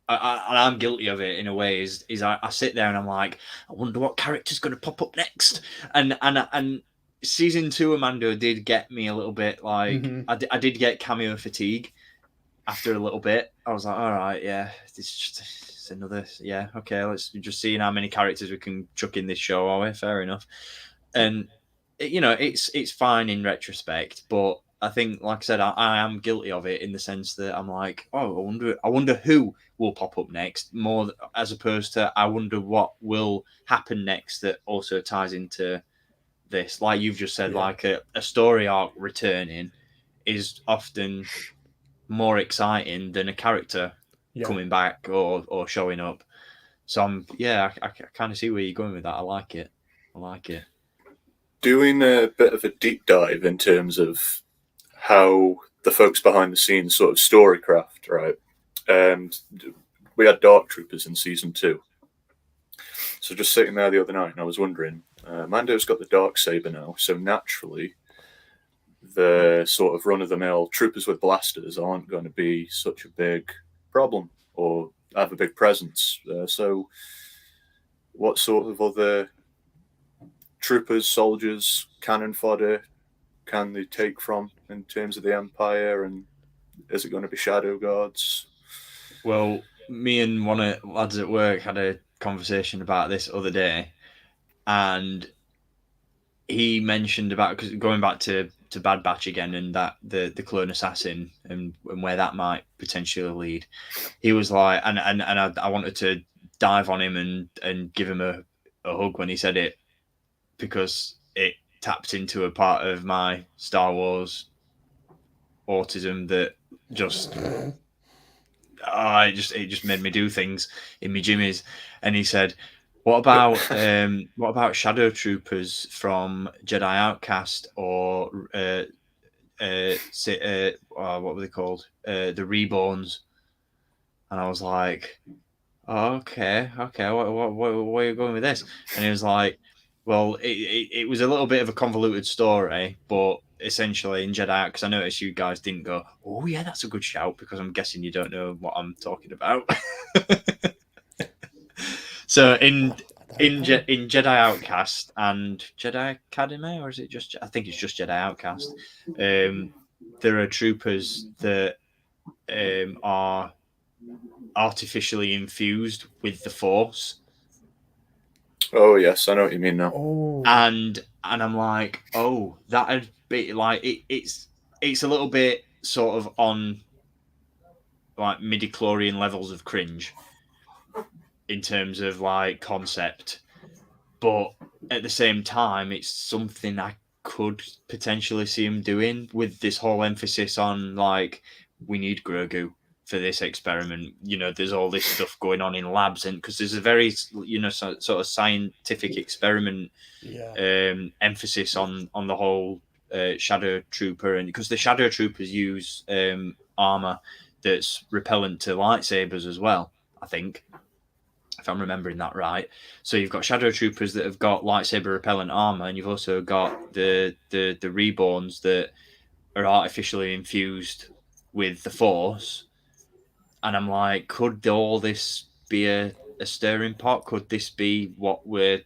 I'm guilty of it in a way. Is I sit there and I'm like, I wonder what character's going to pop up next. And season 2 of Mando did get me a little bit like I did get cameo fatigue after a little bit. I was like, all right, yeah, it's another okay. Let's just see how many characters we can chuck in this show. Are we? Fair enough. And it's fine in retrospect, but I think, like I said, I am guilty of it in the sense that I'm like, oh, I wonder who will pop up next, more as opposed to I wonder what will happen next that also ties into this. Like you've just said, like a story arc returning is often more exciting than a character coming back or showing up. So I kind of see where you're going with that. I like it. Doing a bit of a deep dive in terms of how the folks behind the scenes sort of storycraft, right? And we had Dark Troopers in season 2. So just sitting there the other night, and I was wondering, Mando's got the Darksaber now, so naturally, the sort of run-of-the-mill troopers with blasters aren't going to be such a big problem or have a big presence. So what sort of other troopers, soldiers, cannon fodder can they take from in terms of the Empire, and is it going to be shadow guards? Well, me and one of the lads at work had a conversation about this other day, and he mentioned about, because going back to Bad Batch again, and that the clone assassin and where that might potentially lead. He was like, and I wanted to dive on him and give him a hug when he said it, because it tapped into a part of my Star Wars autism that just it just made me do things in my jimmies. And he said, what about shadow troopers from Jedi Outcast, or what were they called, the Reborns? And I was like, oh, okay, where are you going with this? And he was like, well, it was a little bit of a convoluted story, but essentially in Jedi, because I noticed you guys didn't go, oh yeah, that's a good shout, because I'm guessing you don't know what I'm talking about. So in Jedi Outcast and Jedi Academy, or is it just? I think it's just Jedi Outcast. There are troopers that are artificially infused with the Force. Oh yes, I know what you mean now. Oh. And I'm like, oh, that'd be like it's a little bit sort of on like midi-chlorian levels of cringe in terms of like concept, but at the same time, it's something I could potentially see him doing, with this whole emphasis on like, we need Grogu for this experiment. You know, there's all this stuff going on in labs, and because there's a very, you know, sort of scientific experiment emphasis on the whole shadow trooper, and because the shadow troopers use armor that's repellent to lightsabers as well, I think, if I'm remembering that right. So you've got shadow troopers that have got lightsaber repellent armor, and you've also got the reborns that are artificially infused with the Force. And I'm like, could all this be a stirring pot? Could this be what we're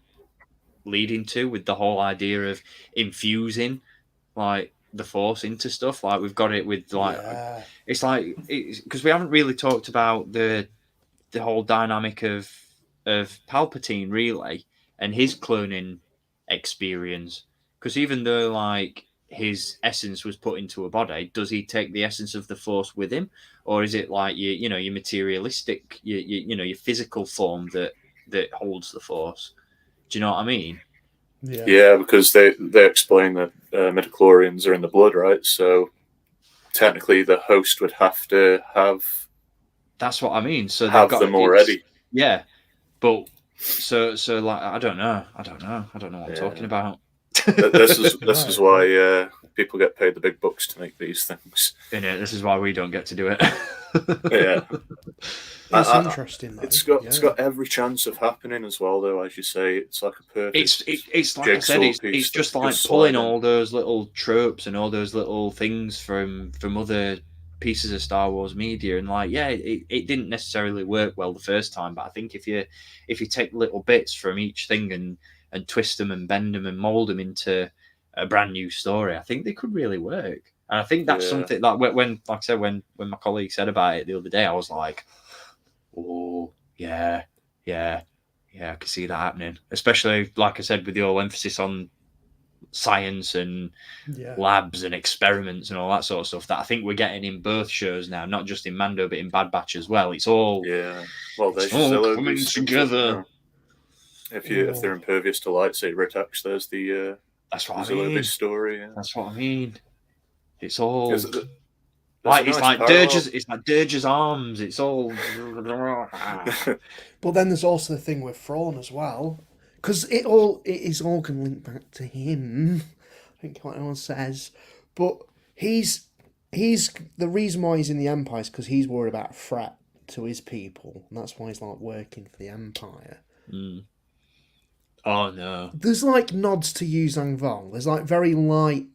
leading to with the whole idea of infusing like the Force into stuff? Like we've got it with like, it's like, because we haven't really talked about the whole dynamic of Palpatine really, and his cloning experience. Because even though like his essence was put into a body, does he take the essence of the Force with him, or is it like your materialistic, your physical form that holds the Force? Do you know what I mean? Yeah, because they explain that midichlorians are in the blood, right? So technically, the host would have to have. That's what I mean. So have them already. Yeah, but so like I don't know what I'm talking about. This is why people get paid the big bucks to make these things. This is why we don't get to do it. Yeah, it's interesting. Though. It's got every chance of happening as well, though. As you say, it's like a perfect. It's like I said, it's just like pulling all those little tropes and all those little things from other pieces of Star Wars media, and like, yeah, it didn't necessarily work well the first time, but I think if you take little bits from each thing and twist them and bend them and mold them into a brand new story, I think they could really work. And I think that's something like when like I said, when my colleague said about it the other day, I was like, oh yeah, I could see that happening, especially like I said, with the whole emphasis on science and labs and experiments and all that sort of stuff that I think we're getting in both shows now, not just in Mando but in Bad Batch as well. It's all it's all coming together. If they're impervious to lightsaber attacks, there's the that's what I mean. Story. Yeah. That's what I mean. It's all it's like Dirge's arms. It's all. But then there's also the thing with Thrawn as well. Because it is all going to link back to him, I think what everyone says. But he's the reason why he's in the Empire is because he's worried about a threat to his people, and that's why he's like working for the Empire. Oh no! There's like nods to Yu Zhang Vong. There's like very light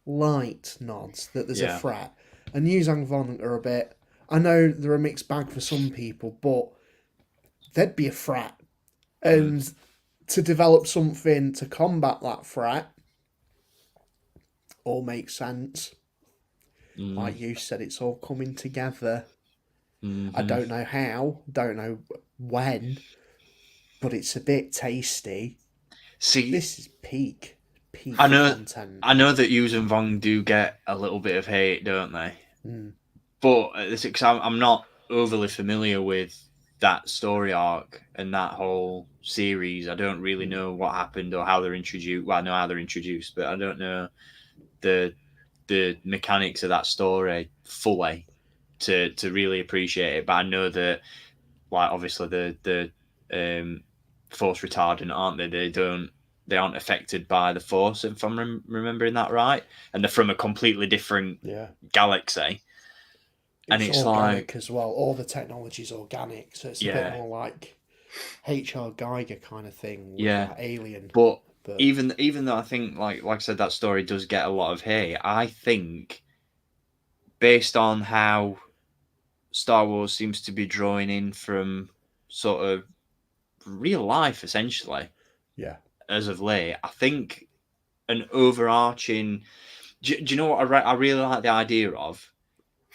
light nods that there's a threat. And Yuzang Vong are a bit... I know they're a mixed bag for some people, but they'd be a threat. And to develop something to combat that threat all makes sense. Like you said, it's all coming together. I don't know how, don't know when, but it's a bit tasty. See, this is peak I know, content. I know that Yuz and Vong do get a little bit of hate, don't they? But because I'm not overly familiar with that story arc and that whole series. I don't really know what happened or how they're introduced. Well, I know how they're introduced, but I don't know the mechanics of that story fully to really appreciate it. But I know that, like, obviously the force retardant, aren't they? They aren't affected by the force, if I'm remembering that right, and they're from a completely different galaxy. And it's organic like as well. All the technology's organic, so it's a bit more like H.R. Geiger kind of thing with that Alien. But even though I think, like I said, that story does get a lot of hate, I think based on how Star Wars seems to be drawing in from sort of real life, essentially, as of late, I think an overarching... Do you know what I really like the idea of?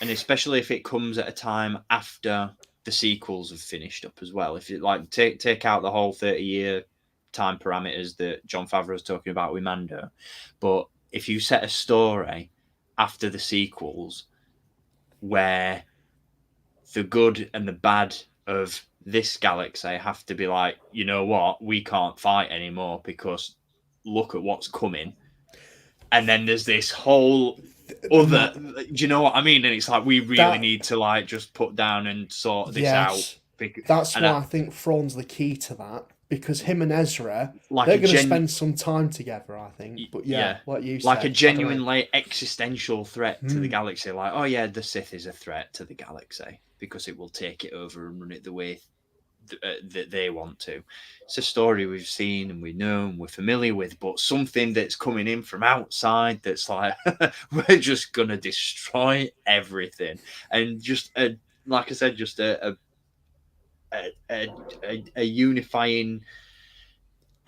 And especially if it comes at a time after the sequels have finished up as well. If you like take out the whole 30-year time parameters that Jon Favreau was talking about with Mando, but if you set a story after the sequels where the good and the bad of this galaxy have to be like, you know what, we can't fight anymore because look at what's coming. And then there's this whole other, do you know what I mean? And it's like, we really need to like just put down and sort this out. That's why I think Thrawn's the key to that, because him and Ezra, they're going to spend some time together, I think. But what you said, like a genuinely existential threat to the galaxy. Like, oh yeah, the Sith is a threat to the galaxy because it will take it over and run it the way that they want to. It's a story we've seen and we know and we're familiar with, but something that's coming in from outside that's like, we're just gonna destroy everything. And just like I said, just a unifying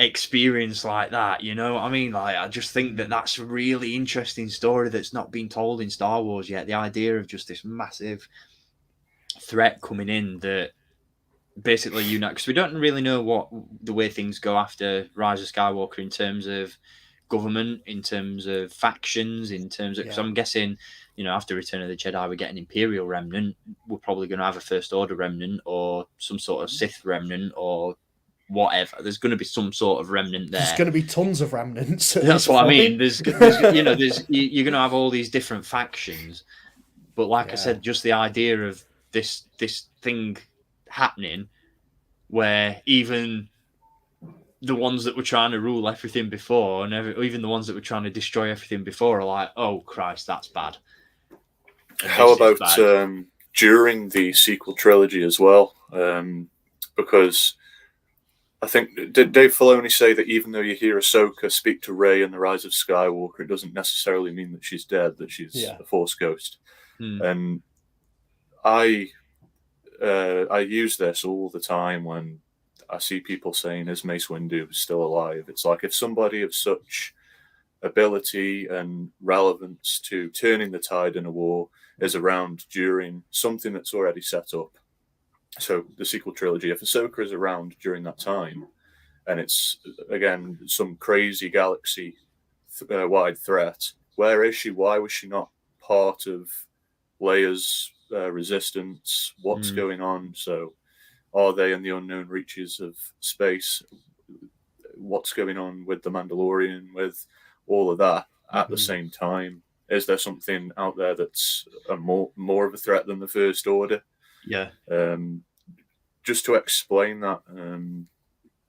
experience like that, you know what I mean? Like, I just think that that's a really interesting story that's not been told in Star Wars yet. The idea of just this massive threat coming in that basically unite, because we don't really know what the way things go after Rise of Skywalker in terms of government, in terms of factions, in terms of, because I'm guessing, you know, after Return of the Jedi we get an Imperial remnant, we're probably going to have a First Order remnant or some sort of Sith remnant or whatever. There's going to be some sort of remnant there. There's going to be tons of remnants. That's what I mean. There's you know, you're going to have all these different factions, but like I said, just the idea of this thing happening where even the ones that were trying to rule everything before, and even the ones that were trying to destroy everything before, are like, oh Christ, that's bad. How about during the sequel trilogy as well? Because I think, did Dave Filoni say that even though you hear Ahsoka speak to Rey in The Rise of Skywalker, it doesn't necessarily mean that she's dead, that she's a Force ghost? And I use this all the time when I see people saying, is Mace Windu still alive? It's like, if somebody of such ability and relevance to turning the tide in a war is around during something that's already set up, so the sequel trilogy, if Ahsoka is around during that time, and it's, again, some crazy galaxy-wide threat, where is she? Why was she not part of Leia's resistance? What's going on? So are they in the unknown reaches of space? What's going on with the Mandalorian, with all of that at the same time? Is there something out there that's more of a threat than the First Order? Just to explain that,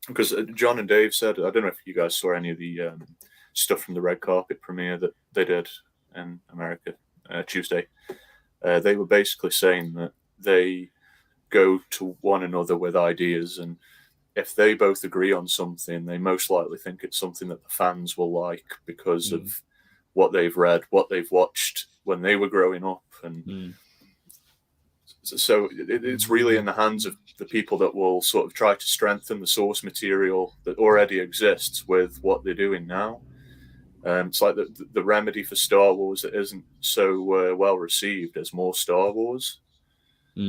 because John and Dave said, I don't know if you guys saw any of the stuff from the red carpet premiere that they did in America Tuesday. They were basically saying that they go to one another with ideas, and if they both agree on something, they most likely think it's something that the fans will like because of what they've read, what they've watched when they were growing up, and so it's really in the hands of the people that will sort of try to strengthen the source material that already exists with what they're doing now. It's like the remedy for Star Wars that isn't so well received as more Star Wars.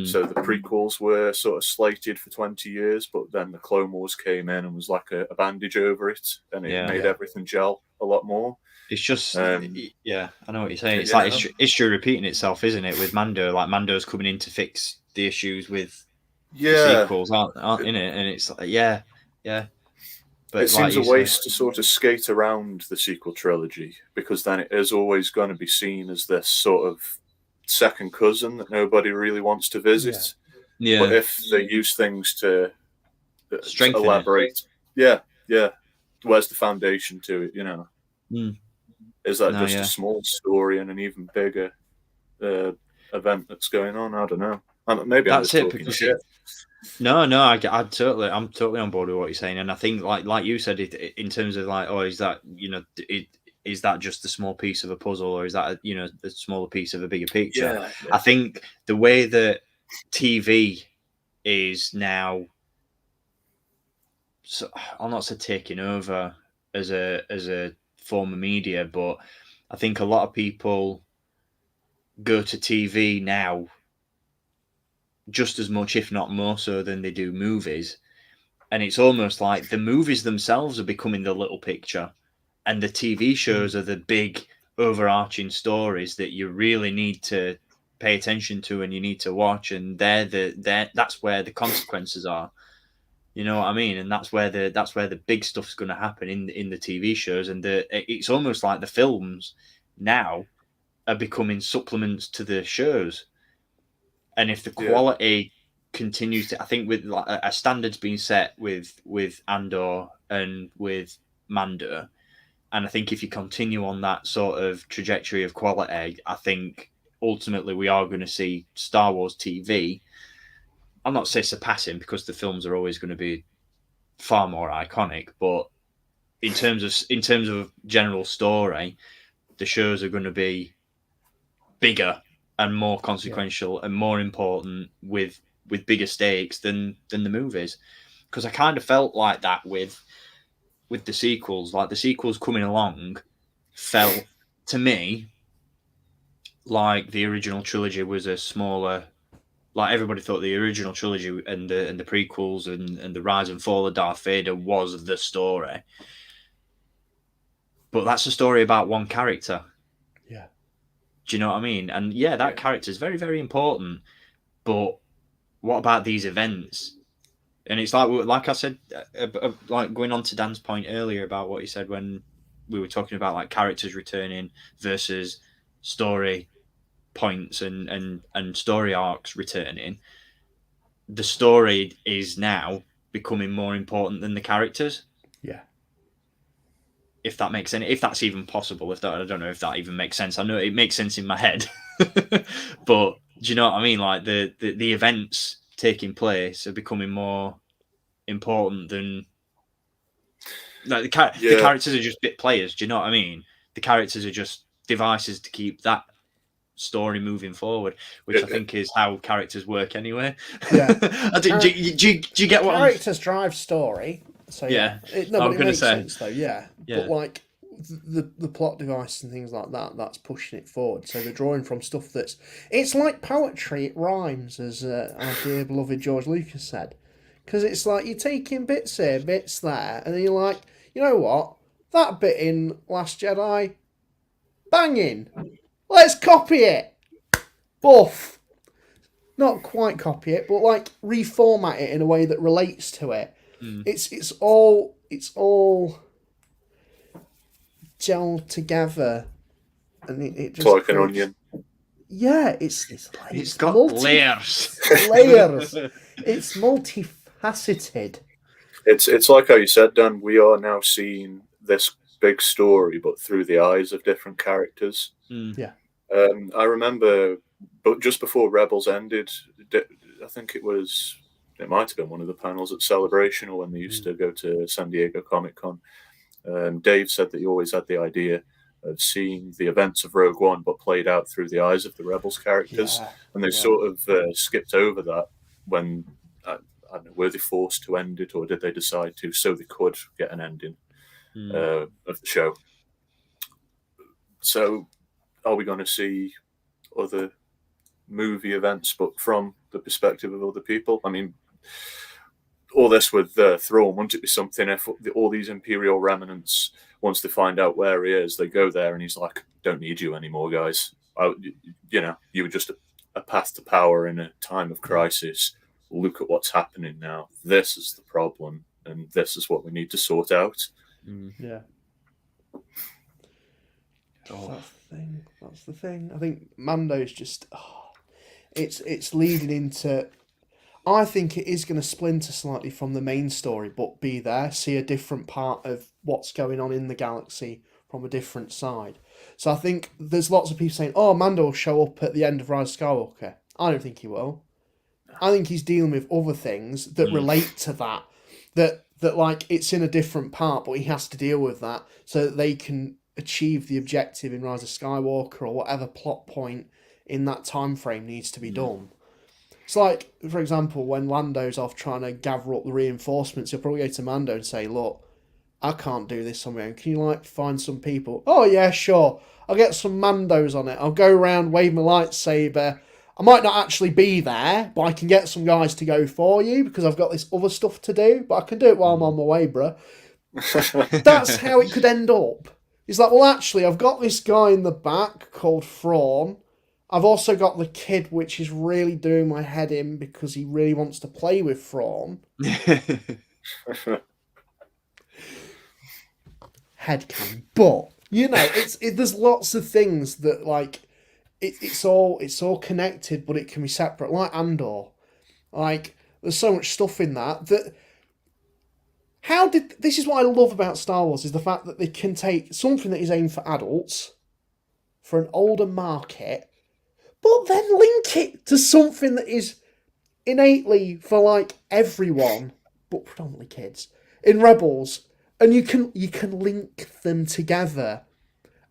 So the prequels were sort of slated for 20 years, but then the Clone Wars came in and was like a bandage over it, and it made everything gel a lot more. It's just, I know what you're saying. It's like history repeating itself, isn't it? With Mando, like Mando's coming in to fix the issues with the sequels, aren't in it? And it's like, But it seems a waste to sort of skate around the sequel trilogy, because then it is always going to be seen as this sort of second cousin that nobody really wants to visit. Yeah. But if they use things to elaborate, where's the foundation to it? You know, is that just a small story and an even bigger event that's going on? I don't know. Maybe that's I'm just talking shit. No, I'm totally on board with what you're saying, and I think like you said, in terms of like, is that is that just a small piece of a puzzle, or is that a smaller piece of a bigger picture? Yeah. I think the way that TV is now, so I'll not say taking over as a form of media, but I think a lot of people go to TV now just as much, if not more so, than they do movies. And it's almost like the movies themselves are becoming the little picture, and the TV shows are the big overarching stories that you really need to pay attention to and you need to watch, and that's where the consequences are. You know what I mean? And that's where the big stuff's going to happen in the TV shows, and it's almost like the films now are becoming supplements to the shows. And if the quality continues to, I think with like a standard's being set with Andor and with Mando, and I think if you continue on that sort of trajectory of quality, I think ultimately we are going to see Star Wars TV. I'll not say surpassing, because the films are always going to be far more iconic, but in terms of general story, the shows are going to be bigger and more consequential and more important with bigger stakes than the movies. Because I kind of felt like that with the sequels. Like the sequels coming along felt to me like the original trilogy was a smaller, like everybody thought the original trilogy and the prequels and the rise and fall of Darth Vader was the story. But that's a story about one character. Yeah. Do you know what I mean? And that character is very, very important. But what about these events? And it's like I said, like going on to Dan's point earlier about what he said when we were talking about like characters returning versus story points and story arcs returning. The story is now becoming more important than the characters. Yeah. If that makes sense, if that's even possible, I don't know if that even makes sense. I know it makes sense in my head, but do you know what I mean? Like the events taking place are becoming more important than like the characters are just bit players. Do you know what I mean? The characters are just devices to keep that story moving forward, which I think is how characters work anyway. Yeah. do you get what characters drive story? So it makes sense though. Yeah, but like the plot device and things like that, that's pushing it forward. So they're drawing from stuff it's like poetry. It rhymes, as our dear beloved George Lucas said, because it's like you're taking bits here, bits there, and then you're like, you know what, that bit in Last Jedi, banging. Let's copy it. Buff. Not quite copy it, but like reformat it in a way that relates to it. It's all gelled together, and it just like an onion. Yeah, it's got layers. Layers. It's multifaceted. It's like how you said, Dan. We are now seeing this big story, but through the eyes of different characters. Yeah. I remember, but just before Rebels ended, I think it might have been one of the panels at Celebration, or when they used to go to San Diego Comic-Con. Dave said that he always had the idea of seeing the events of Rogue One, but played out through the eyes of the Rebels characters, and they sort of skipped over that when I don't know, were they forced to end it, or did they decide to so they could get an ending of the show? So, are we going to see other movie events, but from the perspective of other people? I mean, all this with Thrawn, wouldn't it be something if all these Imperial remnants, once they find out where he is, they go there and he's like, "Don't need you anymore, guys. You were just a path to power in a time of crisis. Look at what's happening now. This is the problem, and this is what we need to sort out." Yeah. That's the thing. I think Mando's just... it's leading into... I think it is going to splinter slightly from the main story, but be there, see a different part of what's going on in the galaxy from a different side. So I think there's lots of people saying, "Oh, Mando will show up at the end of Rise of Skywalker." I don't think he will. I think he's dealing with other things that relate to that like it's in a different part, but he has to deal with that so that they can achieve the objective in Rise of Skywalker or whatever plot point in that time frame needs to be done. It's like, for example, when Lando's off trying to gather up the reinforcements, he'll probably go to Mando and say, "Look, I can't do this on my own. Can you, find some people?" "Oh, yeah, sure. I'll get some Mandos on it. I'll go around, wave my lightsaber. I might not actually be there, but I can get some guys to go for you because I've got this other stuff to do, but I can do it while I'm on my way, bruh." That's how it could end up. He's like, "Well, actually, I've got this guy in the back called Thrawn. I've also got the kid, which is really doing my head in because he really wants to play with Thrawn." Headcanon. But, there's lots of things that, it's all connected, but it can be separate. Like Andor. There's so much stuff in that this is what I love about Star Wars, is the fact that they can take something that is aimed for adults, for an older market, but then link it to something that is innately for everyone, but predominantly kids, in Rebels, and you can link them together,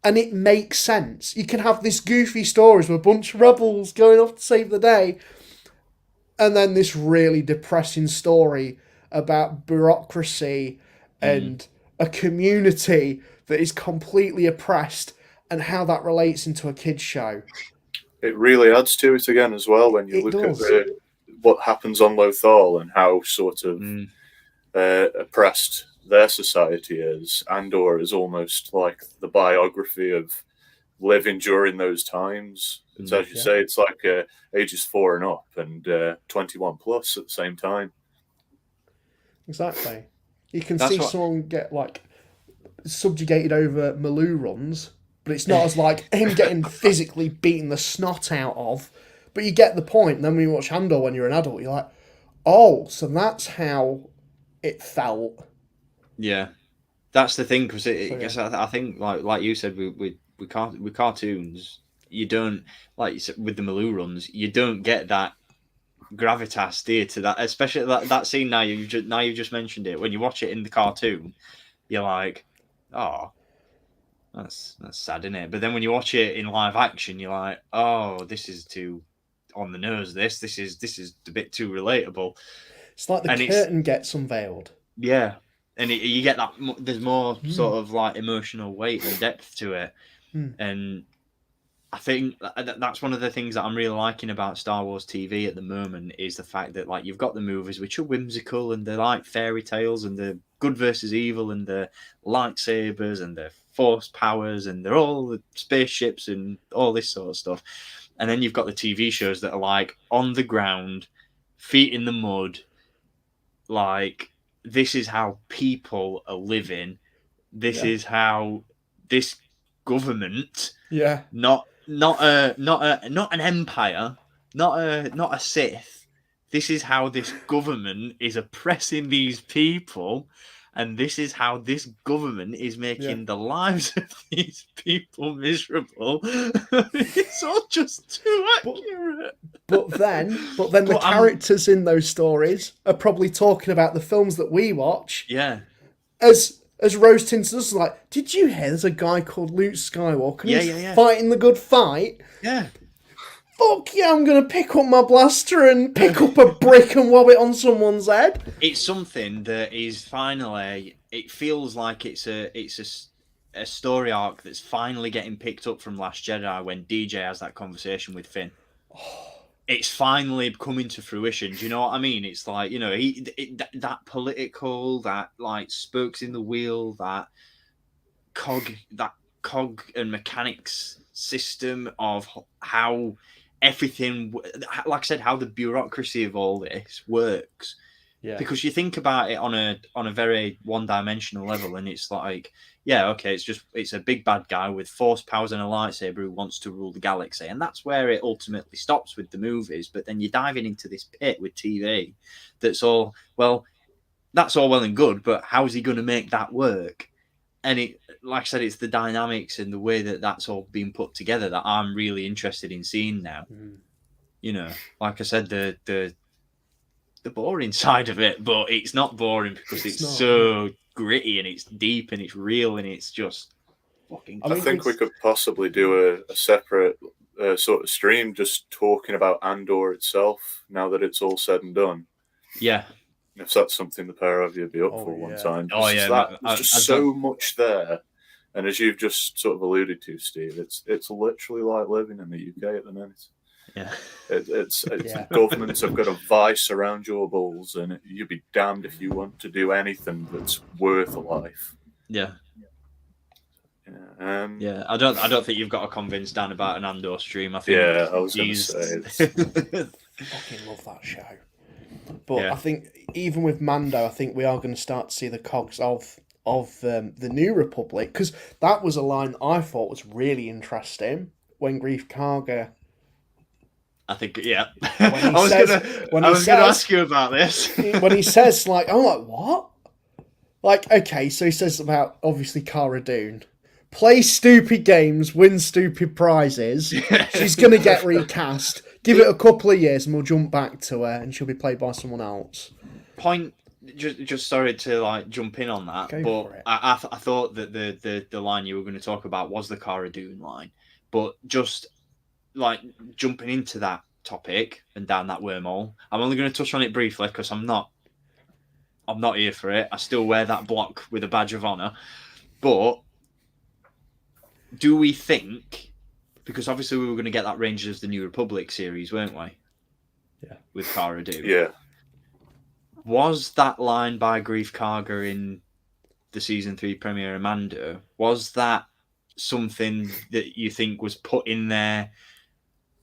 and it makes sense. You can have this goofy stories with a bunch of rebels going off to save the day, and then this really depressing story about bureaucracy and a community that is completely oppressed, and how that relates into a kids' show. It really adds to it again as well when you look at what happens on Lothal and how sort of oppressed their society is. Andor is almost like the biography of living during those times. It's, as you say, it's like ages 4 and up and 21 plus at the same time. Exactly. You can see someone get subjugated over Maloo runs, but it's not as him getting physically beaten the snot out of. But you get the point. And then when you watch Andor when you're an adult, you're like, "Oh, so that's how it felt." Yeah, that's the thing, because I think like you said, with cartoons, you don't, like you said, with the Maloo runs, you don't get that gravitas dear to that, especially that scene. Now you just mentioned it. When you watch it in the cartoon, you're like, "Oh, that's sad, isn't it?" But then when you watch it in live action, you're like, "Oh, this is too on the nose. This is a bit too relatable." It's like the curtain gets unveiled. Yeah, and you get that. There's more sort of emotional weight and depth to it, and I think that's one of the things that I'm really liking about Star Wars TV at the moment, is the fact that you've got the movies which are whimsical and they're like fairy tales and they're good versus evil and they're lightsabers and they're force powers and they're all the spaceships and all this sort of stuff. And then you've got the TV shows that are on the ground, feet in the mud, this is how people are living. This is how this government, not an empire, not a Sith. This is how this government is oppressing these people, and this is how this government is making the lives of these people miserable. It's all just too accurate. But then the characters in those stories are probably talking about the films that we watch. Yeah. As as roasting to us, like, did you hear there's a guy called Luke Skywalker and he's fighting the good fight? Yeah. Fuck yeah, I'm going to pick up my blaster and pick up a brick and wob it on someone's head. It's something that is finally, it feels like it's a story arc that's finally getting picked up from Last Jedi when DJ has that conversation with Finn. It's finally coming to fruition. Do you know what I mean? It's like, you know, that political, that like spokes in the wheel, that cog and mechanics system of how everything, like I said, how the bureaucracy of all this works. Yeah. Because you think about it on a very one-dimensional level, and it's like, yeah, okay, it's a big bad guy with force powers and a lightsaber who wants to rule the galaxy, and that's where it ultimately stops with the movies. But then you're diving into this pit with TV. That's all well and good, but how's he going to make that work? And it, like I said, it's the dynamics and the way that that's all being put together that I'm really interested in seeing now. You know, like I said, the boring side of it, but it's not boring because it's so gritty and it's deep and it's real and it's just fucking. I think we could possibly do a separate sort of stream just talking about Andor itself now that it's all said and done. Yeah. If that's something the pair of you would be up for one time. There's just so much there. And as you've just sort of alluded to, Steve, it's literally like living in the UK at the minute. Yeah, it's governments have got a vice around your balls, and you'd be damned if you want to do anything that's worth a life. Yeah. Yeah. I don't think you've got to convince Dan about an Andor stream. I think. Yeah, I was going to say. Fucking love that show. But I think even with Mando, I think we are going to start to see the cogs of the New Republic, because that was a line I thought was really interesting when Grief Karga. I think, yeah. I was going to ask you about this. When he says, like, I'm like, what? Like, okay, so he says about, obviously, Cara Dune. Play stupid games, win stupid prizes. She's going to get recast. Give it a couple of years and we'll jump back to her and she'll be played by someone else. Just sorry to like jump in on that, but I thought that the line you were going to talk about was the Cara Dune line. But just like jumping into that topic and down that wormhole, I'm only going to touch on it briefly because I'm not here for it. I still wear that block with a badge of honor. But do we think, because obviously we were going to get that Rangers of the New Republic series, weren't we? Yeah. With Cara Dune. Yeah. Was that line by Grief Karga in the season 3 premiere of Mando, was that something that you think was put in there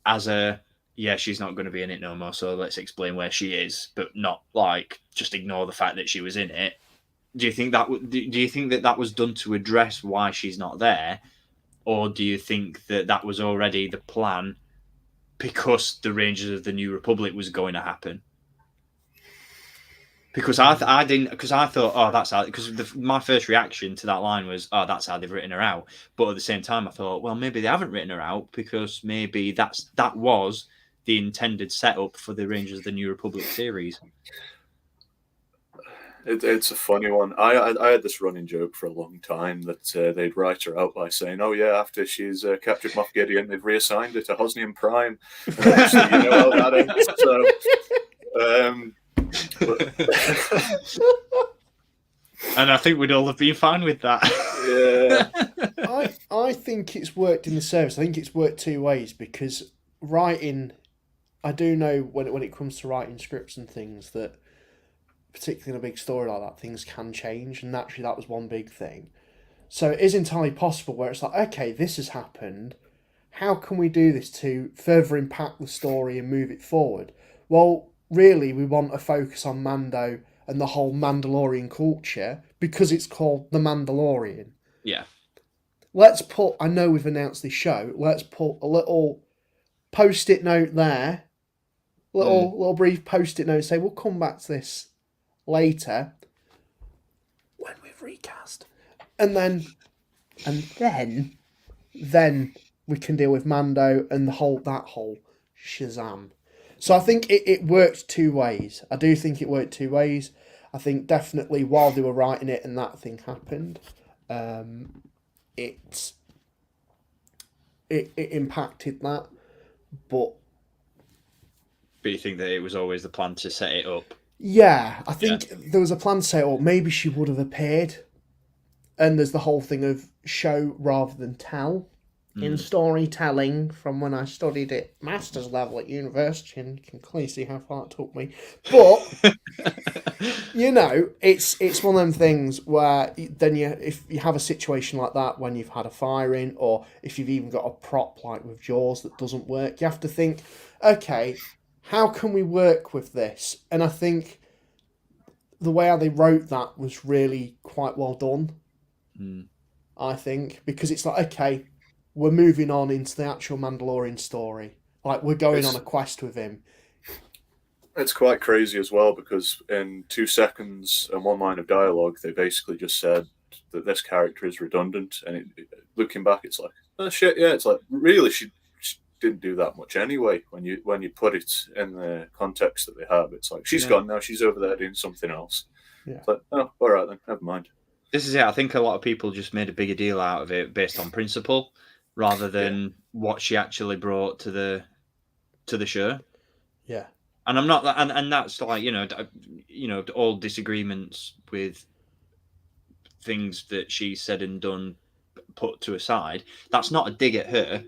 as a, yeah, she's not going to be in it no more, so let's explain where she is, but not like just ignore the fact that she was in it? Do you think that was done to address why she's not there, or do you think that was already the plan because the Rangers of the New Republic was going to happen? Because I didn't, because I thought, oh, that's how, because my first reaction to that line was, oh, that's how they've written her out. But at the same time, I thought, well, maybe they haven't written her out because maybe that was the intended setup for the Rangers of the New Republic series. It's a funny one. I had this running joke for a long time that they'd write her out by saying, oh, yeah, after she's captured Moff Gideon, they've reassigned her to Hosnian Prime. And actually, you know how that ends. So, and I think we'd all have been fine with that. Yeah. I think it's worked in the service. I think it's worked two ways, because writing, I do know when it comes to writing scripts and things that, particularly in a big story like that, things can change, and naturally that was one big thing. So it is entirely possible where it's like, okay, this has happened. How can we do this to further impact the story and move it forward? Well, really, we want to focus on Mando and the whole Mandalorian culture because it's called The Mandalorian. Yeah. I know we've announced this show, let's put a little post-it note there, little brief post-it note, say we'll come back to this later when we've recast. And then we can deal with Mando and that whole Shazam. So I think it worked two ways. I do think it worked two ways. I think definitely while they were writing it and that thing happened, it impacted that. But you think that it was always the plan to set it up? Yeah, I think there was a plan to say, or maybe she would have appeared. And there's the whole thing of show rather than tell in storytelling from when I studied at master's level at university, and you can clearly see how far it took me. But it's one of them things where then if you have a situation like that when you've had a firing, or if you've even got a prop like with Jaws that doesn't work, you have to think, okay, how can we work with this? And I think the way how they wrote that was really quite well done. I think, because it's like, okay, we're moving on into the actual Mandalorian story. Like, we're going on a quest with him. It's quite crazy as well, because in 2 seconds and 1 line of dialogue, they basically just said that this character is redundant. And looking back, it's like, oh shit, yeah. It's like, really, she didn't do that much anyway. When you put it in the context that they have, it's like, she's gone now. She's over there doing something else. Yeah. It's like, oh, all right then, never mind. This is it. I think a lot of people just made a bigger deal out of it based on principle, rather than what she actually brought to the show. Yeah. And I'm not, and that's like, all disagreements with things that she said and done put to a side. That's not a dig at her.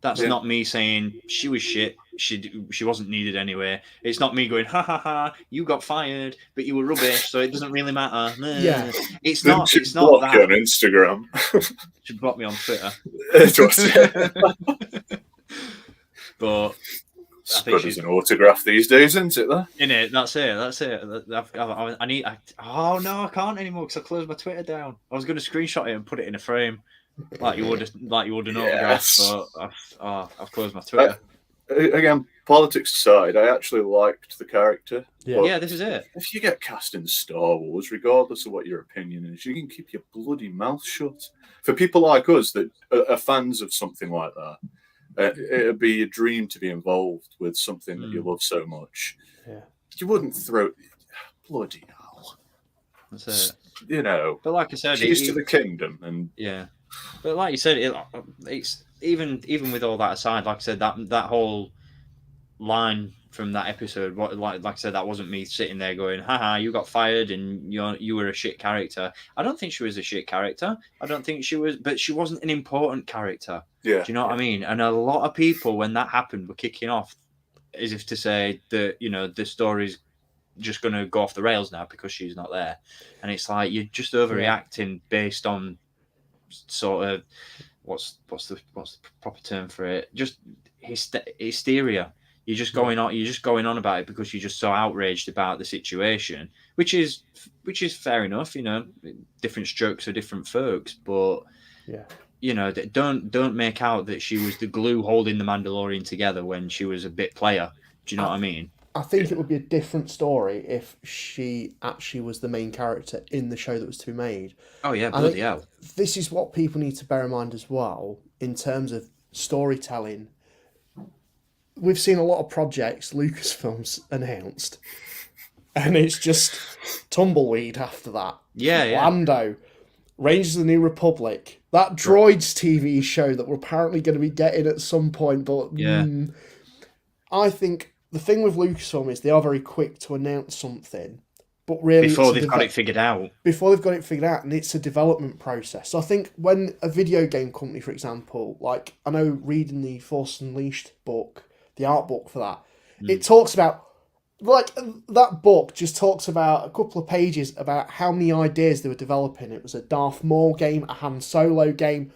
That's not me saying she was shit. She wasn't needed anyway. It's not me going, ha ha ha, you got fired, but you were rubbish, so it doesn't really matter. Yeah. It's not that. You on Instagram. She blocked me on Twitter. But I think she's an autograph these days, isn't it? Innit? That's it. I need. Oh no, I can't anymore because I closed my Twitter down. I was going to screenshot it and put it in a frame, like you would an autograph. But I've closed my Twitter. Again, politics aside, I actually liked the character. Yeah, this is it. If you get cast in Star Wars, regardless of what your opinion is, you can keep your bloody mouth shut. For people like us that are fans of something like that, it'd be a dream to be involved with something that you love so much. Yeah, you wouldn't throw bloody hell. That's it. But like I said, keys to the kingdom, and But like you said, it's even with all that aside, like I said, that whole line from that episode, like I said, that wasn't me sitting there going, haha, you got fired and you were a shit character. I don't think she was a shit character. I don't think she was, but she wasn't an important character. Yeah. Do you know what I mean? And a lot of people, when that happened, were kicking off as if to say that, the story's just going to go off the rails now because she's not there. And it's like, you're just overreacting based on sort of what's the proper term for it? Just hysteria. You're just going on about it because you're just so outraged about the situation, which is fair enough. Different strokes for different folks, but don't make out that she was the glue holding the Mandalorian together when she was a bit player. Do you know what I mean? I think it would be a different story if she actually was the main character in the show that was to be made. Oh yeah, bloody hell. This is what people need to bear in mind as well in terms of storytelling. We've seen a lot of projects Lucasfilms announced, and it's just tumbleweed after that. Yeah. Lando, Rangers of the New Republic, that Droids TV show that we're apparently going to be getting at some point. But I think the thing with Lucasfilm is they are very quick to announce something, but really before they've got it figured out. And it's a development process. So I think when a video game company, for example, like I know reading the Force Unleashed book, the art book for that, it talks about, like, that book just talks about a couple of pages about how many ideas they were developing. It was a Darth Maul game, a Han Solo game.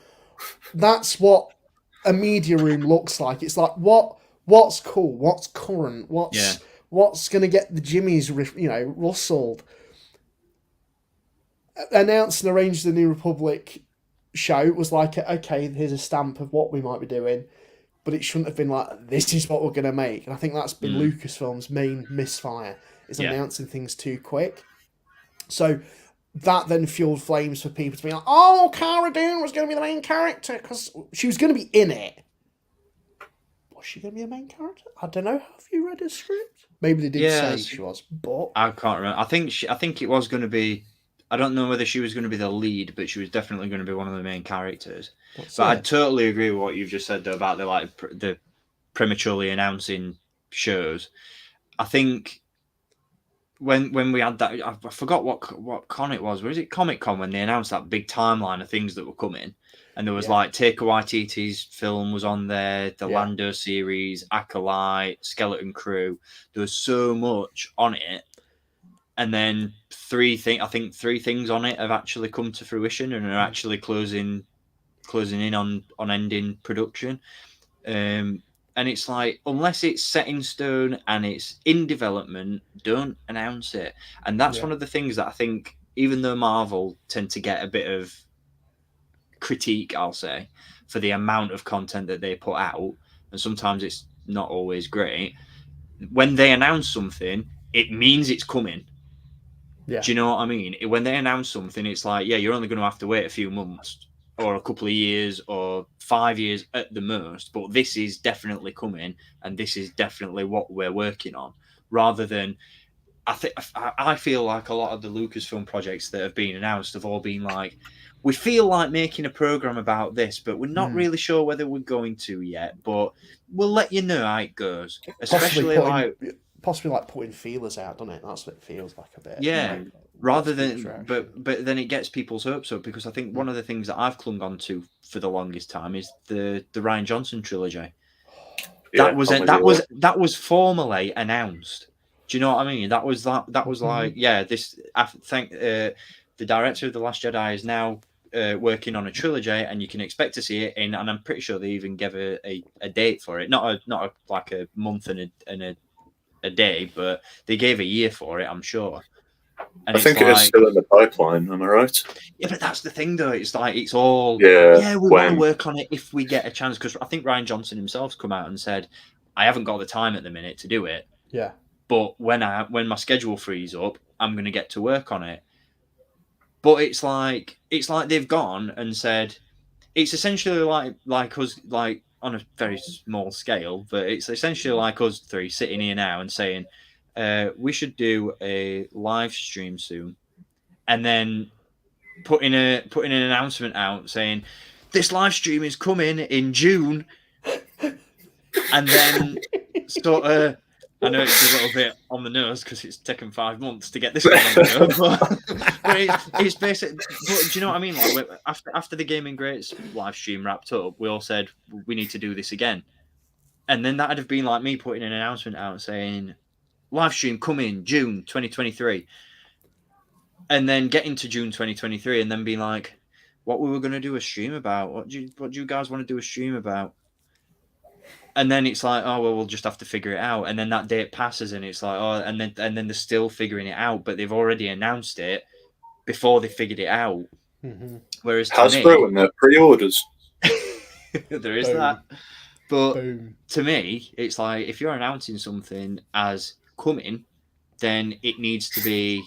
That's what a media room looks like. It's like, what's cool, what's current, what's going to get the jimmies, rustled. Announcing the Rangers of the New Republic show was like, okay, here's a stamp of what we might be doing. But it shouldn't have been like, this is what we're going to make. And I think that's been Lucasfilm's main misfire, is announcing things too quick. So that then fueled flames for people to be like, oh, Cara Dune was going to be the main character because she was going to be in it. But Was she going to be a main character? I don't know. Have you read a script? Maybe they did say she was, but I can't remember. I think it was going to be. I don't know whether she was going to be the lead, but she was definitely going to be one of the main characters. I totally agree with what you've just said though, about the prematurely announcing shows. I think when we had that, I forgot what con it was. Was it Comic-Con when they announced that big timeline of things that were coming? And there was like Taika Waititi's film was on there, the Lando series, Acolyte, Skeleton Crew. There was so much on it. And then three things on it have actually come to fruition and are actually closing in on ending production. And it's like, unless it's set in stone and it's in development, don't announce it. And that's one of the things that I think, even though Marvel tend to get a bit of critique, I'll say, for the amount of content that they put out, and sometimes it's not always great, when they announce something, it means it's coming. Yeah. Do you know what I mean? When they announce something, it's like, yeah, you're only going to have to wait a few months or a couple of years or 5 years at the most, but this is definitely coming and this is definitely what we're working on. Rather than, I feel like a lot of the Lucasfilm projects that have been announced have all been like, we feel like making a program about this, but we're not really sure whether we're going to yet, but we'll let you know how it goes. Especially possibly putting feelers out, doesn't it? That's what it feels like a bit. Yeah. Rather than, but then it gets people's hopes up, because I think one of the things that I've clung on to for the longest time is the Rian Johnson trilogy. That was formally announced. Do you know what I mean? That was like, yeah, this. I think the director of The Last Jedi is now working on a trilogy, and you can expect to see it in. And I'm pretty sure they even gave a date for it, not like a month and a day, but they gave a year for it, I'm sure. And I think it is still in the pipeline, am I right? Yeah, but that's the thing, though. It's like, it's all, we want to work on it if we get a chance. Because I think Rian Johnson himself's come out and said, I haven't got the time at the minute to do it. Yeah. But when my schedule frees up, I'm going to get to work on it. But it's like they've gone and said, it's essentially like us, like on a very small scale, but it's essentially like us three sitting here now and saying, we should do a live stream soon, and then putting an announcement out saying this live stream is coming in June, and then sort of, I know it's a little bit on the nose because it's taken 5 months to get this one on the go, but it's basically. But do you know what I mean? Like, after the Gaming Greats live stream wrapped up, we all said we need to do this again, and then that'd have been like me putting an announcement out saying live stream coming June 2023, and then getting to June 2023, and then being like, what we were going to do a stream about? What do you guys want to do a stream about? And then it's like, oh well, we'll just have to figure it out. And then that date passes, and it's like, oh, and then they're still figuring it out, but they've already announced it before they figured it out. Mm-hmm. Whereas Hasbro and their pre-orders, there is that. But to me, it's like, if you're announcing something as coming, then it needs to be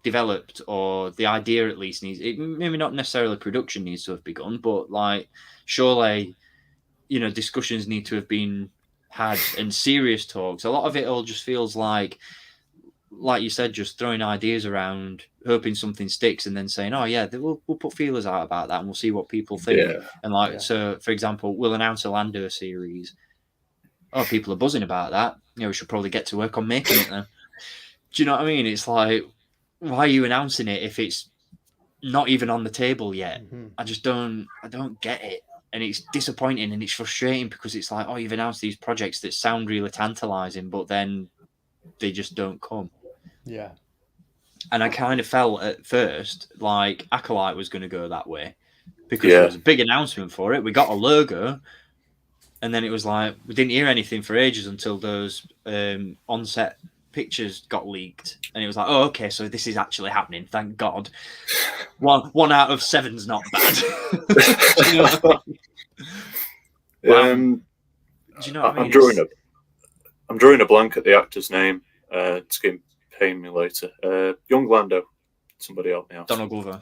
developed, or the idea at least needs. It maybe not necessarily production needs to have begun, but like, surely, discussions need to have been had, and serious talks. A lot of it all just feels like you said, just throwing ideas around, hoping something sticks, and then saying, oh yeah, we'll put feelers out about that and we'll see what people think. Yeah. And so for example, we'll announce a Lando series. Oh, people are buzzing about that. We should probably get to work on making it then. Do you know what I mean? It's like, why are you announcing it if it's not even on the table yet? Mm-hmm. I don't get it. And it's disappointing and it's frustrating, because it's like, oh, you've announced these projects that sound really tantalizing, but then they just don't come. Yeah. And I kind of felt at first like Acolyte was going to go that way, because there was a big announcement for it. We got a logo, and then it was like, we didn't hear anything for ages until those on-set pictures got leaked, and it was like, oh, okay, so this is actually happening, thank God. One out of 7's not bad. Do you know what I mean? Do you know what I mean? I'm drawing a blank at the actor's name. It's going to pain me later. Young Lando. Somebody help me out. Donald Glover.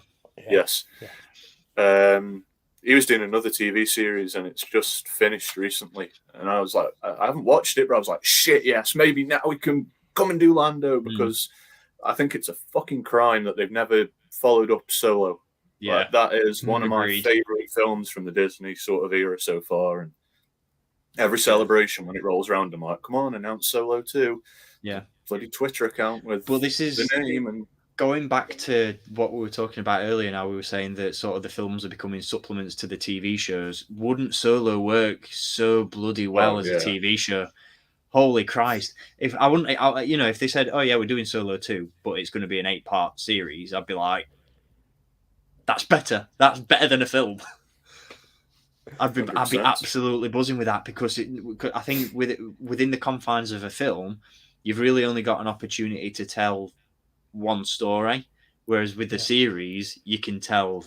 Yes. Yeah. he was doing another TV series, and it's just finished recently. And I was like, I haven't watched it, but I was like, shit, yes, maybe now we can come and do Lando, because I think it's a fucking crime that they've never followed up Solo. Yeah, like, that is one of my agreed. favorite films from the Disney sort of era so far. And every celebration when it rolls around, I'm like, come on, announce Solo 2. Yeah, bloody Twitter account with the name. And going back to what we were talking about earlier. Now we were saying that sort of the films are becoming supplements to the TV shows. Wouldn't Solo work so bloody well as a TV show? Holy Christ! If I wouldn't, if they said, "Oh yeah, we're doing Solo 2, but it's going to be an 8-part series," I'd be like, "That's better. That's better than a film." I'd be absolutely buzzing with that, because I think within the confines of a film, you've really only got an opportunity to tell one story, whereas with the series, you can tell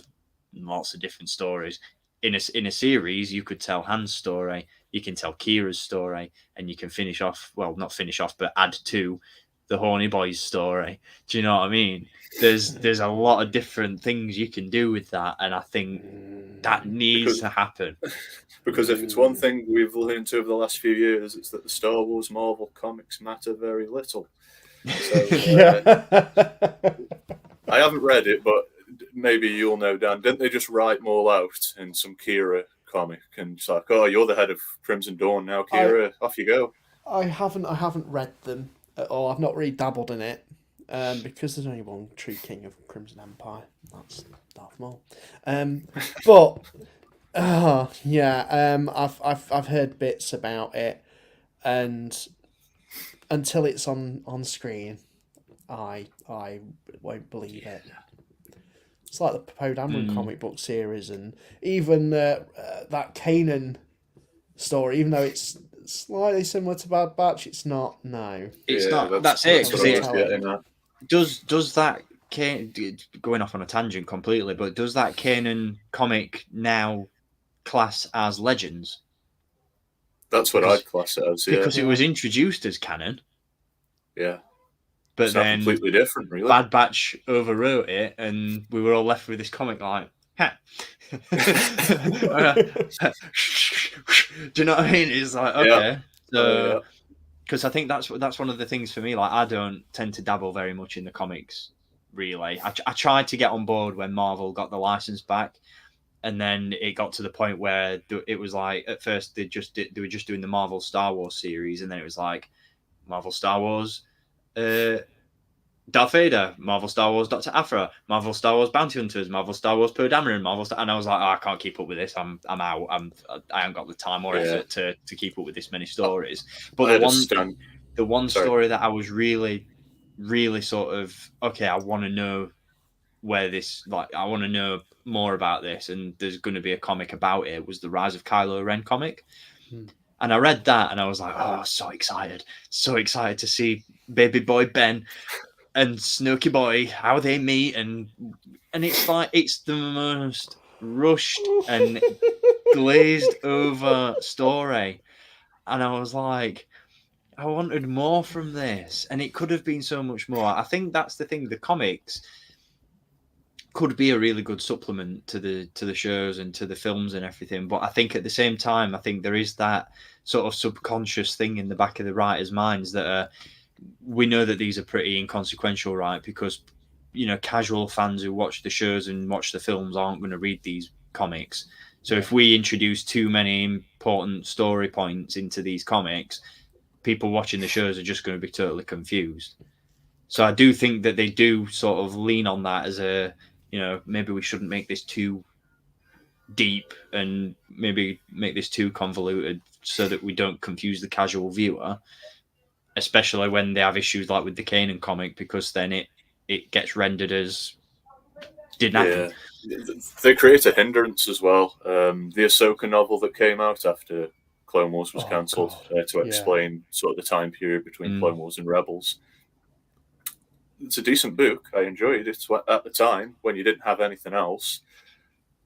lots of different stories. In a series, you could tell Han's story, you can tell Kira's story, and you can finish off, well, not finish off, but add to the Horny Boys story. Do you know what I mean? There's a lot of different things you can do with that, and I think that needs to happen. Because if it's one thing we've learned over the last few years, it's that the Star Wars Marvel comics matter very little. So, I haven't read it, but maybe you'll know, Dan. Didn't they just write them all out in some Kira comic? And it's like, oh, you're the head of Crimson Dawn now, Kira. Off you go. I haven't read them at all. I've not really dabbled in it, because there's only one true king of Crimson Empire. That's Darth Maul. But I've heard bits about it, and until it's on screen, I won't believe it. It's like the Poe Dameron comic book series, and even that Kanan story. Even though it's slightly similar to Bad Batch, it's not. No, it's not. That's it. Does that going off on a tangent completely? But does that Kanan comic now class as Legends? That's what I'd class it as. Because it was introduced as canon. Yeah. But it's then completely different, really. Bad Batch overwrote it, and we were all left with this comic like, do you know what I mean? It's like, okay, so because I think that's one of the things for me. Like, I don't tend to dabble very much in the comics, really. I tried to get on board when Marvel got the license back, and then it got to the point where it was like, at first they were just doing the Marvel Star Wars series, and then it was like Marvel Star Wars. Darth Vader, Marvel Star Wars Dr. Aphra, Marvel Star Wars Bounty Hunters, Marvel Star Wars Poe Dameron, and I was like, I can't keep up with this. I'm out. I haven't got the time or effort to keep up with this many stories. But the one story that I was really, really sort of, okay, I want to know where this, like, I want to know more about this, and there's going to be a comic about it, was the Rise of Kylo Ren comic. And I read that, and I was like, oh, so excited to see baby boy Ben and Snooky Boy, how they meet, and it's like, it's the most rushed and glazed over story. And I was like, I wanted more from this, and it could have been so much more. I think that's the thing. The comics could be a really good supplement to the shows and to the films and everything. But I think at the same time, I think there is that sort of subconscious thing in the back of the writers' minds that we know that these are pretty inconsequential, right? Because, you know, casual fans who watch the shows and watch the films aren't going to read these comics. So if we introduce too many important story points into these comics, people watching the shows are just going to be totally confused. So I do think that they do sort of lean on that as a, you know, maybe we shouldn't make this too deep and maybe make this too convoluted so that we don't confuse the casual viewer, especially when they have issues like with the Kanan comic, because then it gets rendered as didn't happen. They create a hindrance as well. The Ahsoka novel that came out after Clone Wars was cancelled to explain sort of the time period between Clone Wars and Rebels. It's a decent book. I enjoyed it at the time when you didn't have anything else.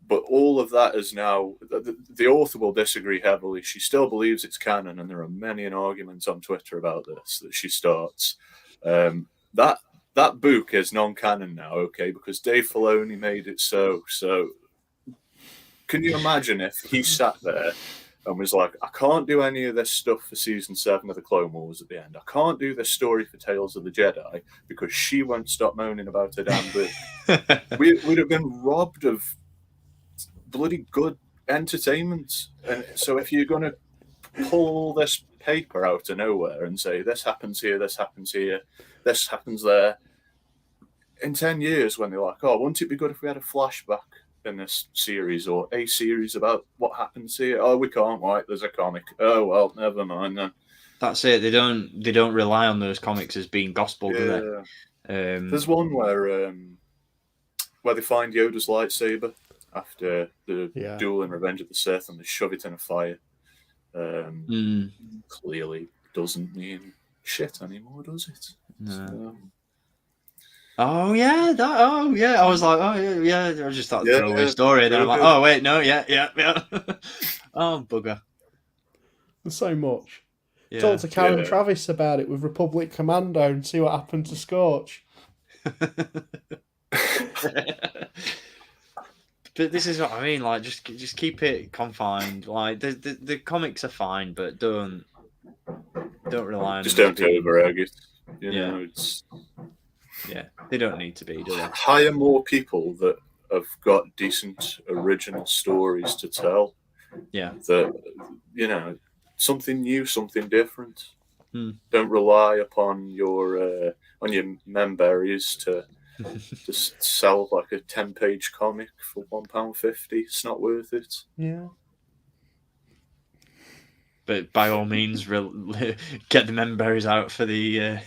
But all of that is now... The author will disagree heavily. She still believes it's canon, and there are many an arguments on Twitter about this that she starts. That book is non-canon now, okay, because Dave Filoni made it so. So Can you imagine if he sat there and was like, I can't do any of this stuff for season 7 of the Clone Wars at the end. I can't do this story for Tales of the Jedi because she won't stop moaning about her damn book. We'd have been robbed of bloody good entertainment. And so if you're going to pull this paper out of nowhere and say, this happens here, this happens here, this happens there, in 10 years when they're like, oh, wouldn't it be good if we had a flashback in this series or a series about what happens here? Oh, we can't, right? There's a comic. Oh well, never mind then. That's it. They don't rely on those comics as being gospel, do they? There's one where they find Yoda's lightsaber after the duel in Revenge of the Sith and they shove it in a fire. Clearly doesn't mean shit anymore, does it? No. Oh yeah, I was like, oh yeah. I was just thought throwaway story, and then I'm like, oh wait, no, yeah. Oh bugger. There's so much. Talk to Karen Travis about it with Republic Commando and see what happened to Scorch. But this is what I mean. Like, just keep it confined. Like the comics are fine, but don't rely on. Just don't over egg it. You know, it's. Yeah, they don't need to be, do they? Hire more people that have got decent original stories to tell. Yeah. That, you know, something new, something different. Don't rely upon your memberries to just sell like a 10-page comic for £1.50. It's not worth it. Yeah. But by all means, get the memberries out for the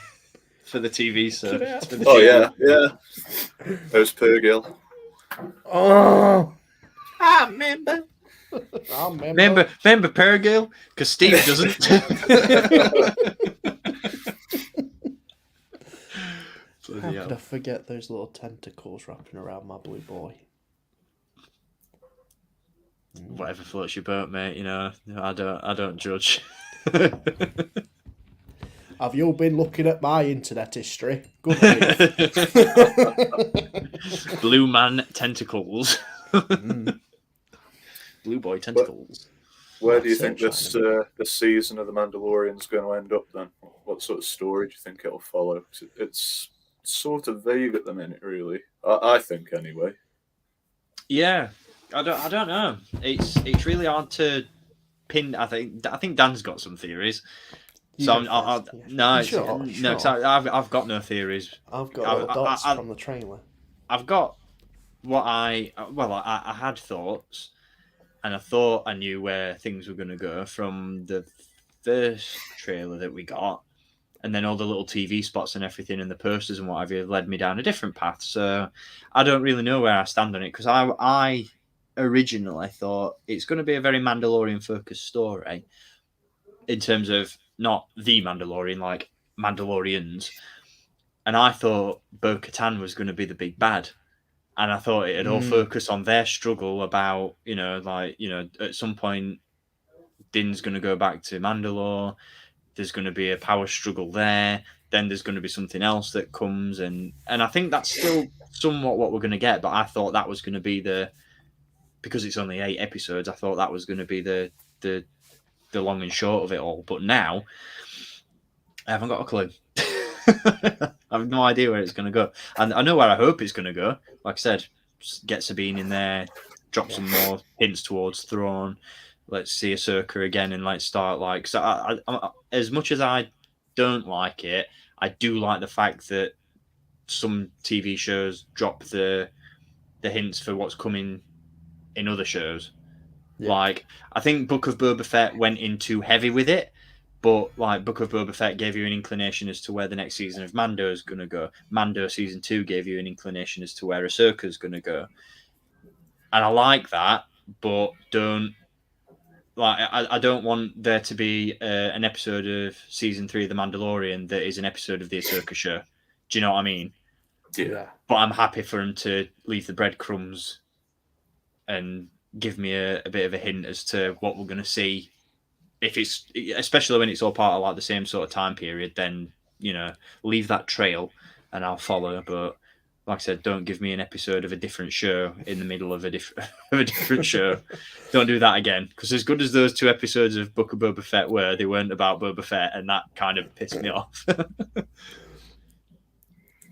TV service. Oh yeah. Those Pergil. Oh, I remember. Remember Pergil? Because Steve doesn't. How could I forget those little tentacles wrapping around my blue boy? Whatever floats your boat, mate. You know, I don't judge. Have you all been looking at my internet history? Good. Blue man tentacles. Blue boy tentacles. Where do you think this season of The Mandalorian is going to end up then? What sort of story do you think it'll follow? It's sort of vague at the minute, really. I think, anyway. Yeah, I don't know. It's really hard to pin. I think Dan's got some theories. So I've got no theories. I've got dots from the trailer. I've got what I had thoughts, and I thought I knew where things were going to go from the first trailer that we got, and then all the little TV spots and everything and the posters and what have you led me down a different path. So I don't really know where I stand on it because I originally thought it's going to be a very Mandalorian focused story in terms of not the Mandalorian, like Mandalorians. And I thought Bo-Katan was going to be the big bad. And I thought it'd all focus on their struggle about, at some point, Din's going to go back to Mandalore. There's going to be a power struggle there. Then there's going to be something else that comes. And I think that's still somewhat what we're going to get. But I thought that was going to be because it's only 8 episodes, I thought that was going to be the long and short of it all. But now, I haven't got a clue. I have no idea where it's going to go. And I know where I hope it's going to go. Like I said, get Sabine in there, drop some more hints towards Thrawn. Let's see Ahsoka again and start So I, as much as I don't like it, I do like the fact that some TV shows drop the hints for what's coming in other shows. Yeah. I think Book of Boba Fett went in too heavy with it, but Book of Boba Fett gave you an inclination as to where the next season of Mando is going to go. Mando season 2 gave you an inclination as to where Ahsoka is going to go, and I like that. But I don't want there to be an episode of season 3 of The Mandalorian that is an episode of the Ahsoka show. Do you know what I mean? Yeah. But I'm happy for him to leave the breadcrumbs and give me a bit of a hint as to what we're going to see. If it's, especially when it's all part of the same sort of time period, then, leave that trail and I'll follow. But like I said, don't give me an episode of a different show in the middle of a different show. Don't do that again. Because as good as those 2 episodes of Book of Boba Fett were, they weren't about Boba Fett, and that kind of pissed me off.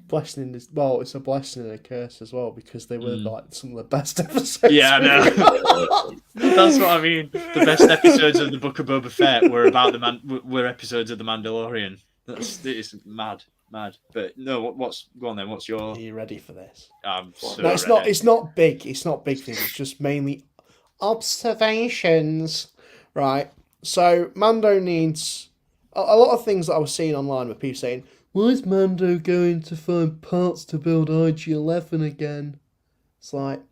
Blessing is it's a blessing and a curse as well, because they were like some of the best episodes. Yeah, I know. That's what I mean. The best episodes of the Book of Boba Fett were about were episodes of the Mandalorian. It's mad. But no, go on then? What's your? Are you ready for this? I'm so no, it's ready. not. It's not big. It's not big things. It's just mainly observations, right? So Mando needs a lot of things that I was seeing online with people saying, "Why is Mando going to find parts to build IG-11 again?" It's like,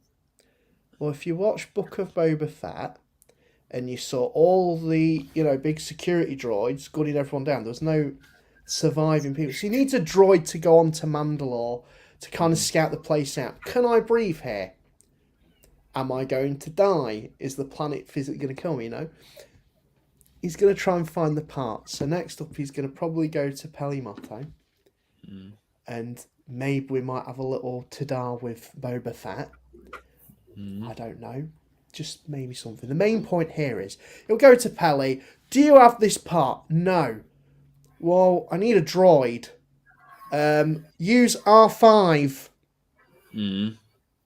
well, if you watch Book of Boba Fett and you saw all the big security droids gunning everyone down, there was no surviving people. So he needs a droid to go on to Mandalore to kind of scout the place out. Can I breathe here? Am I going to die? Is the planet physically going to kill me? He's going to try and find the parts. So next up, he's going to probably go to Pelimoto. And maybe we might have a little ta-da with Boba Fett. I don't know. Just maybe something. The main point here is, he'll go to Peli. Do you have this part? No. Well, I need a droid. Use R5.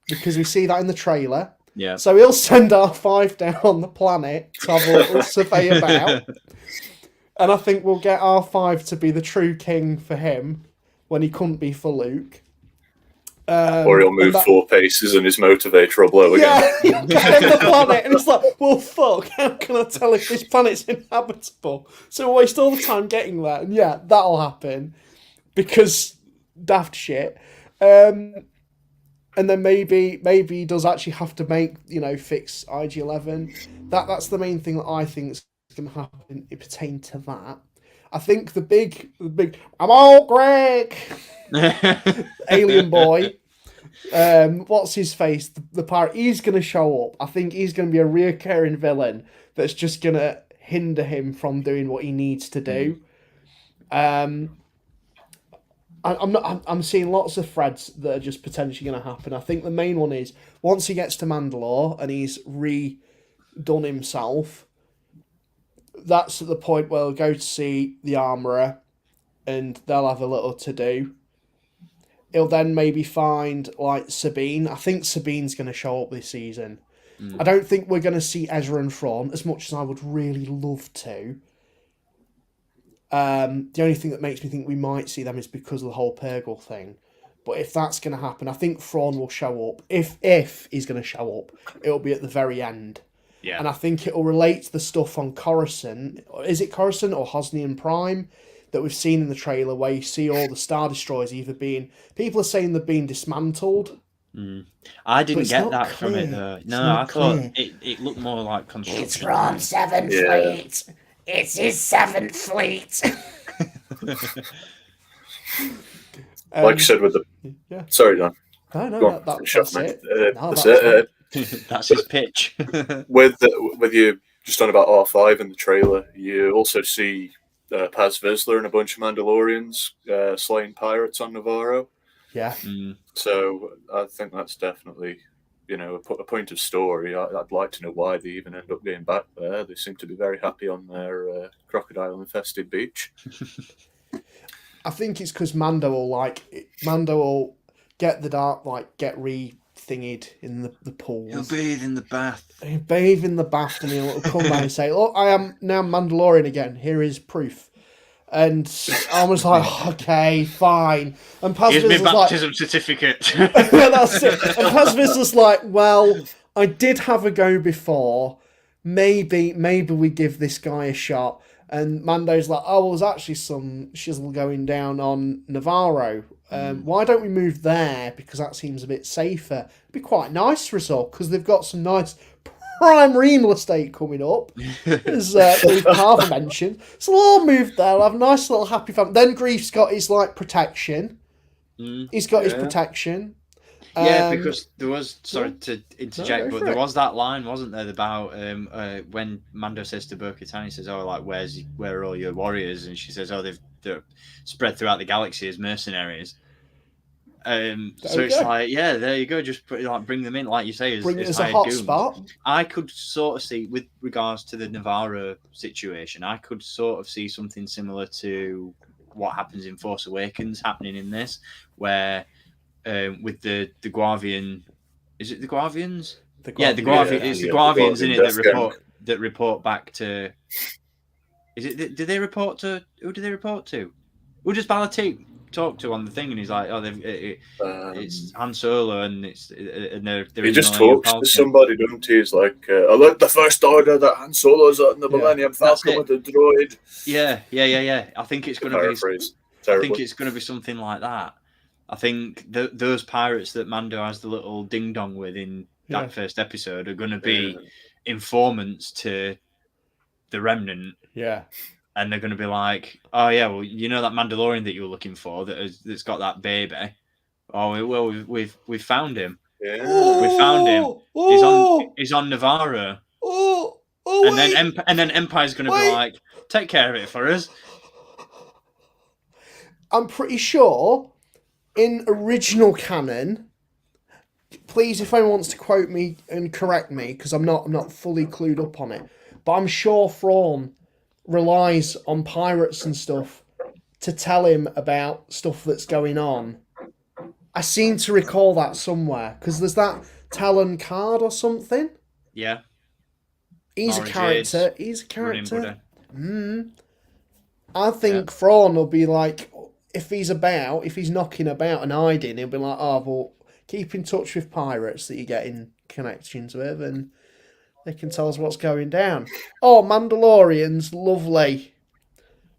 Because we see that in the trailer. Yeah. So he'll send R5 down on the planet to have a little survey about. And I think we'll get R5 to be the true king for him when he couldn't be for Luke. Or he'll move 4 paces and his motivator will blow again. Yeah, he'll get on the planet and it's like, well, fuck, how can I tell if this planet's inhabitable? So we'll waste all the time getting there. And yeah, that'll happen. Because daft shit. And then maybe he does actually have to fix IG-11. That's the main thing that I think is going to happen. It pertain to that. I think the big I'm all Greg alien boy. What's his face? The pirate. He's going to show up. I think he's going to be a reoccurring villain that's just going to hinder him from doing what he needs to do. I'm seeing lots of threads that are just potentially going to happen. I think the main one is once he gets to Mandalore and he's redone himself, that's at the point where he'll go to see the armourer and they'll have a little to do. He'll then maybe find Sabine. I think Sabine's going to show up this season. I don't think we're going to see Ezra and Thrawn as much as I would really love to. The only thing that makes me think we might see them is because of the whole Purgle thing. But if that's going to happen, I think Thrawn will show up. If he's going to show up, it'll be at the very end. Yeah. And I think it'll relate to the stuff on Coruscant. Is it Coruscant or Hosnian Prime that we've seen in the trailer where you see all the Star Destroyers either being... People are saying they're being dismantled. I didn't get that from it, though. No, I thought it looked more like construction. It's from 7th Fleet. It's his 7th Fleet. Like you said with the... Yeah. Sorry, John. No, that's it. That's it. That's his pitch. With you just on about R5 in the trailer, you also see Paz Vizsla and a bunch of Mandalorians slaying pirates on Navarro. Yeah. So I think that's definitely, a point of story. I'd like to know why they even end up getting back there. They seem to be very happy on their crocodile-infested beach. I think it's because Mando will get the dark, get re-thinged in the pools. He'll bathe in the bath. He'll bathe in the bath and he'll come back and say, look, I am now Mandalorian again. Here is proof. And I was like, okay, fine. And Paz Here's my Vizsla's baptism certificate. yeah, that's it. And Paz Vizsla's like, well, I did have a go before. Maybe we give this guy a shot. And Mando's like, oh, well, there's actually some shizzle going down on Navarro. Why don't we move there? Because that seems a bit safer. It'd be quite nice for us all, because they've got some nice prime real estate coming up, as Carver mentioned. So we'll all move there. We'll have a nice little happy family. Then Grief's got his protection. He's got his protection. Yeah, because there was, sorry to interject, but there was that line, wasn't there, about when Mando says to Bo-Katan, he says, oh, where are all your warriors? And she says, oh, they're spread throughout the galaxy as mercenaries. So it's like, yeah, there you go. Just bring them in, like you say, bring it as a hired hot goons. spot. I could sort of see, with regards to the Navarro situation, I could sort of see something similar to what happens in Force Awakens happening in this, where with the Guavian, is it the Guavians? The Guavians in it that report back to. Is it? Did they report to? Who do they report to? Who does Balatik talk to on the thing? And he's like, "Oh, it's Han Solo, and they're he just talks to somebody, doesn't he? He's like, "I like the First Order that Han Solo's on the Millennium Falcon with the droid." Yeah. I think it's going to be. I think it's going to be something like that. I think those pirates that Mando has the little ding dong with in that first episode are going to be informants to the Remnant. Yeah. And they're going to be like, "Oh yeah, well, you know that Mandalorian that you were looking for that's got that baby. Oh well, we've found him. Yeah, we found him. He's on Navarro. And then Empire's going to be like, take care of it for us." I'm pretty sure in original canon. Please, if anyone wants to quote me and correct me, because I'm not fully clued up on it, but I'm sure Thrawn relies on pirates and stuff to tell him about stuff that's going on. I seem to recall that somewhere, because there's that Talon card or something. Yeah. He's a character. I think Thrawn will be like, if he's knocking about and hiding, he'll be like, "Oh, well, keep in touch with pirates that you're getting connections with, and they can tell us what's going down." Oh, Mandalorians, lovely.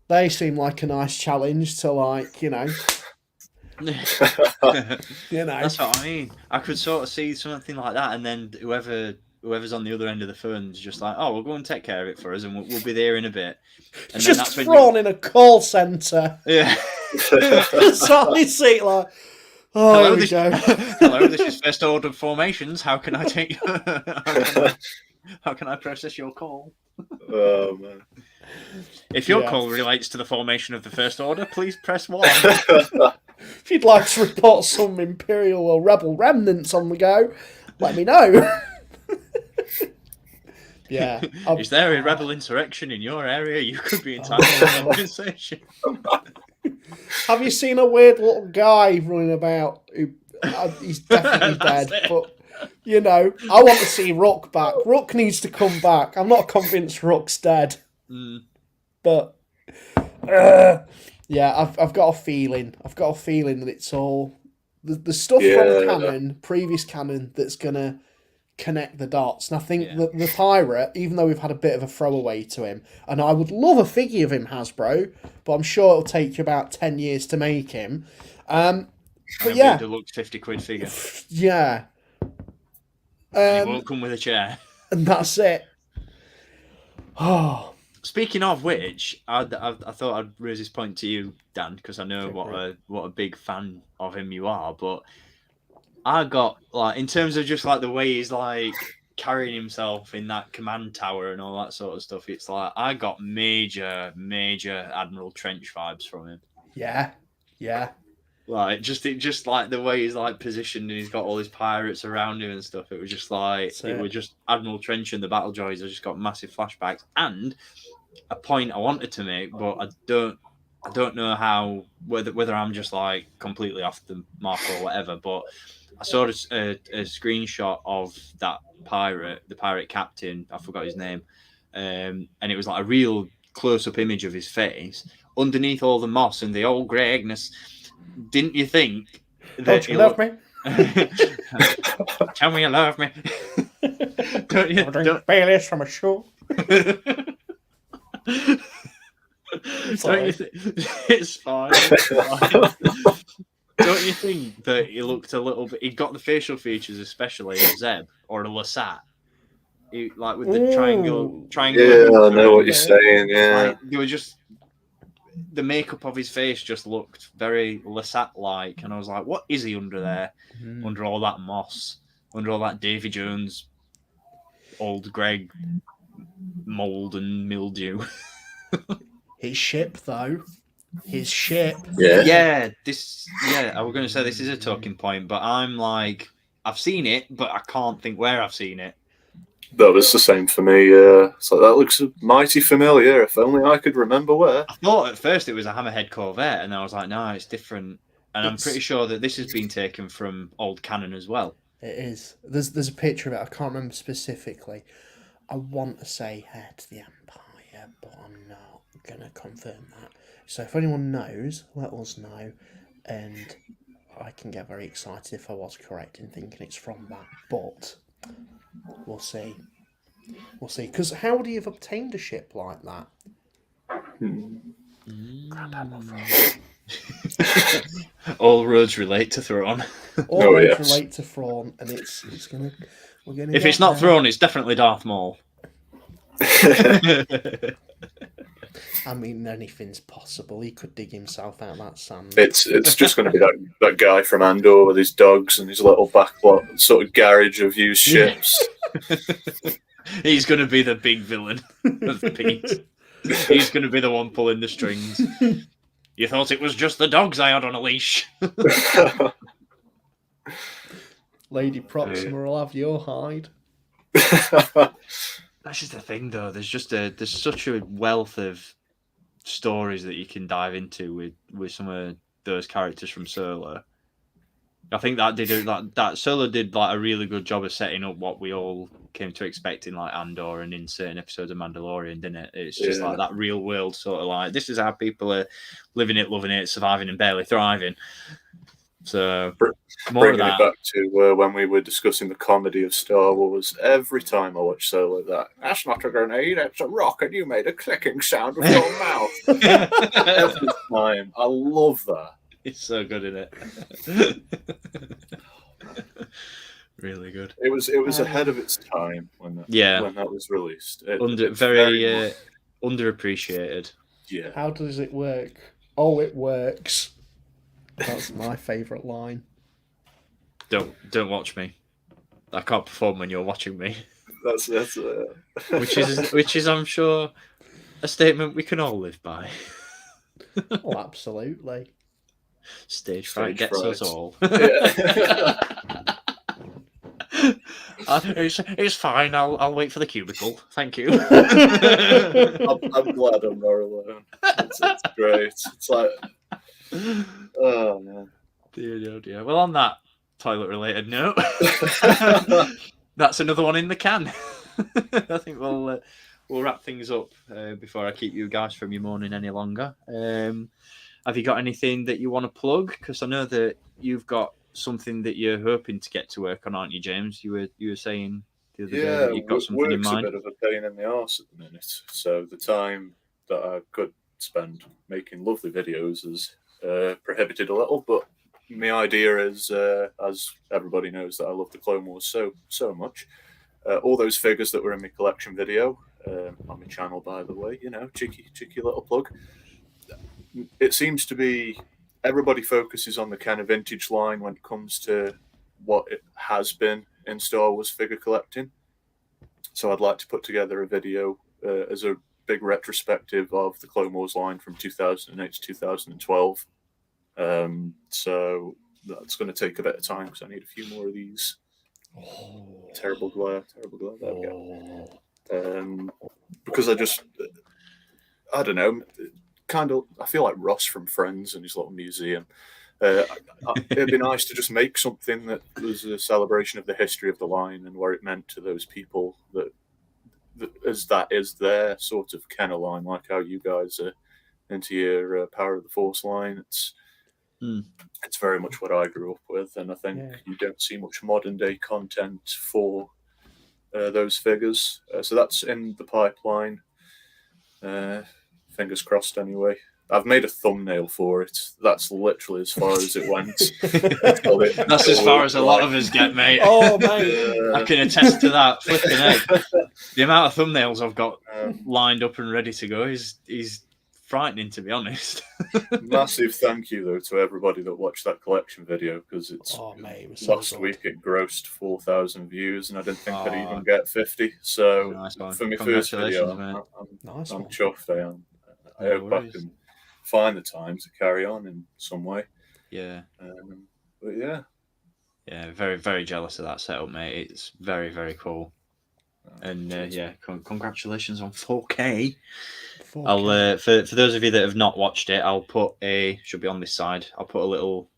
They seem like a nice challenge to, like, you know. That's what I mean. I could sort of see something like that, and then whoever's on the other end of the phone is just like, "Oh, we'll go and take care of it for us, and we'll be there in a bit." And just then that's thrown in a call centre. Yeah. Sorry, see, like, oh, hello, here we go. Hello, this is First Order Formations. How can I take? How can I process your call? Oh man! If your call relates to the formation of the First Order, please press 1. If you'd like to report some Imperial or Rebel remnants on the go, let me know. Yeah. Is there a rebel insurrection in your area? You could be entitled to compensation. Have you seen a weird little guy running about? He's definitely dead, but you know, I want to see Rook back. Rook needs to come back. I'm not convinced Rook's dead, but yeah, I've got a feeling. That it's all the stuff from canon, previous canon, that's gonna connect the dots. And I think the pirate, even though we've had a bit of a throwaway to him, and I would love a figure of him, Hasbro, but I'm sure it'll take you about 10 years to make him. But yeah, deluxe 50 quid figure. Yeah. And he won't come with a chair. And that's it. Oh. Speaking of which, I thought I'd raise this point to you, Dan, because I know what a big fan of him you are. But I got, like, in terms of just like the way he's like carrying himself in that command tower and all that sort of stuff, it's like I got major Admiral Trench vibes from him. Yeah. Like just like the way he's like positioned and he's got all his pirates around him and stuff. It was just like it was just Admiral Trench and the battle droids. I just got massive flashbacks. And a point I wanted to make, but I don't know how whether I'm just like completely off the mark or whatever. But I saw a screenshot of that pirate, the pirate captain. I forgot his name, and it was like a real close-up image of his face underneath all the moss and the old greyness. Didn't you think that Don't you love me? Tell me you love me. Don't Baileys from a show. It's fine. Don't you think that he looked a little bit? He got the facial features, especially a Zeb or a Lasat. Like with the triangle. Yeah, I know what you're saying. Yeah, like, they were just. The makeup of his face just looked very Lasat-like, and I was like, "What is he under there? Under all that moss, under all that Davy Jones, old Greg, mold and mildew." His ship, though, his ship. Yeah, I was going to say this is a talking point, but I'm like, I've seen it, but I can't think where I've seen it. That was the same for me. So that looks mighty familiar. If only I could remember where. I thought at first it was a Hammerhead Corvette, and I was like, no, it's different. And I'm pretty sure that this has been taken from old canon as well. It is. There's a picture of it. I can't remember specifically. I want to say Heir to the Empire, but I'm not going to confirm that. So if anyone knows, let us know. And I can get very excited if I was correct in thinking it's from that. But we'll see. We'll see. Because how would he have obtained a ship like that? All roads relate to Thrawn. All roads relate to Thrawn, and we're gonna. If it's not Thrawn, it's definitely Darth Maul. I mean, anything's possible. He could dig himself out of that sand. It's just going to be that guy from Andor with his dogs and his little backlot sort of garage of used ships. He's going to be the big villain of the piece. He's going to be the one pulling the strings. You thought it was just the dogs I had on a leash. Lady Proxima will have your hide. That's just the thing, though. There's such a wealth of stories that you can dive into with some of those characters from Solo. I think that Solo did like a really good job of setting up what we all came to expect in like Andor and in certain episodes of Mandalorian, didn't it? It's just like that real world sort of like, this is how people are living it, loving it, surviving and barely thriving. So bringing it back to when we were discussing the comedy of Star Wars, every time I watch Solo, that's not a grenade, it's a rock, and you made a clicking sound with your mouth. Every time, I love that. It's so good, isn't it? Really good. It was ahead of its time when that was released. Very underappreciated. Yeah. How does it work? Oh, it works. That's my favourite line. Don't watch me. I can't perform when you're watching me. That's which is I'm sure a statement we can all live by. Oh, absolutely. Stage fright gets us all. Yeah. It's fine. I'll wait for the cubicle. Thank you. I'm glad I'm not alone. It's great. It's like, oh man. Dear. Well, on that toilet-related note, that's another one in the can. I think we'll wrap things up before I keep you guys from your morning any longer. Have you got anything that you want to plug? Because I know that you've got something that you're hoping to get to work on, aren't you, James? You were saying the other day that you've got something in mind. Work's a bit of a pain in the arse at the minute. So the time that I could spend making lovely videos is prohibited a little. But my idea is, as everybody knows, that I love the Clone Wars so much. All those figures that were in my collection video on my channel, by the way, cheeky little plug. It seems to be everybody focuses on the kind of vintage line when it comes to what it has been in Star Wars figure collecting. So I'd like to put together a video as a big retrospective of the Clone Wars line from 2008 to 2012. So that's going to take a bit of time because I need a few more of these. Terrible glare. There we go. Because I don't know, I feel like Ross from Friends and his little museum. It'd be nice to just make something that was a celebration of the history of the line and where it meant to those people that is their sort of Kenner line, like how you guys are into your Power of the Force line. It's very much what I grew up with, and I think you don't see much modern day content for those figures. So that's in the pipeline. Fingers crossed anyway. I've made a thumbnail for it. That's literally as far as it went. That's as far as a lot of us get, mate. Oh, mate. I can attest to that. Flipping heck. The amount of thumbnails I've got lined up and ready to go is frightening, to be honest. Massive thank you, though, to everybody that watched that collection video, because it was last week it grossed 4,000 views, and I didn't think I'd even get 50. So for my first video, I'm chuffed. I hope I can find the time to carry on in some way. Yeah. But yeah. Yeah, very, very jealous of that setup, mate. It's very, very cool. And yeah, congratulations on 4K. 4K. I'll for those of you that have not watched it, I'll put should be on this side. I'll put a little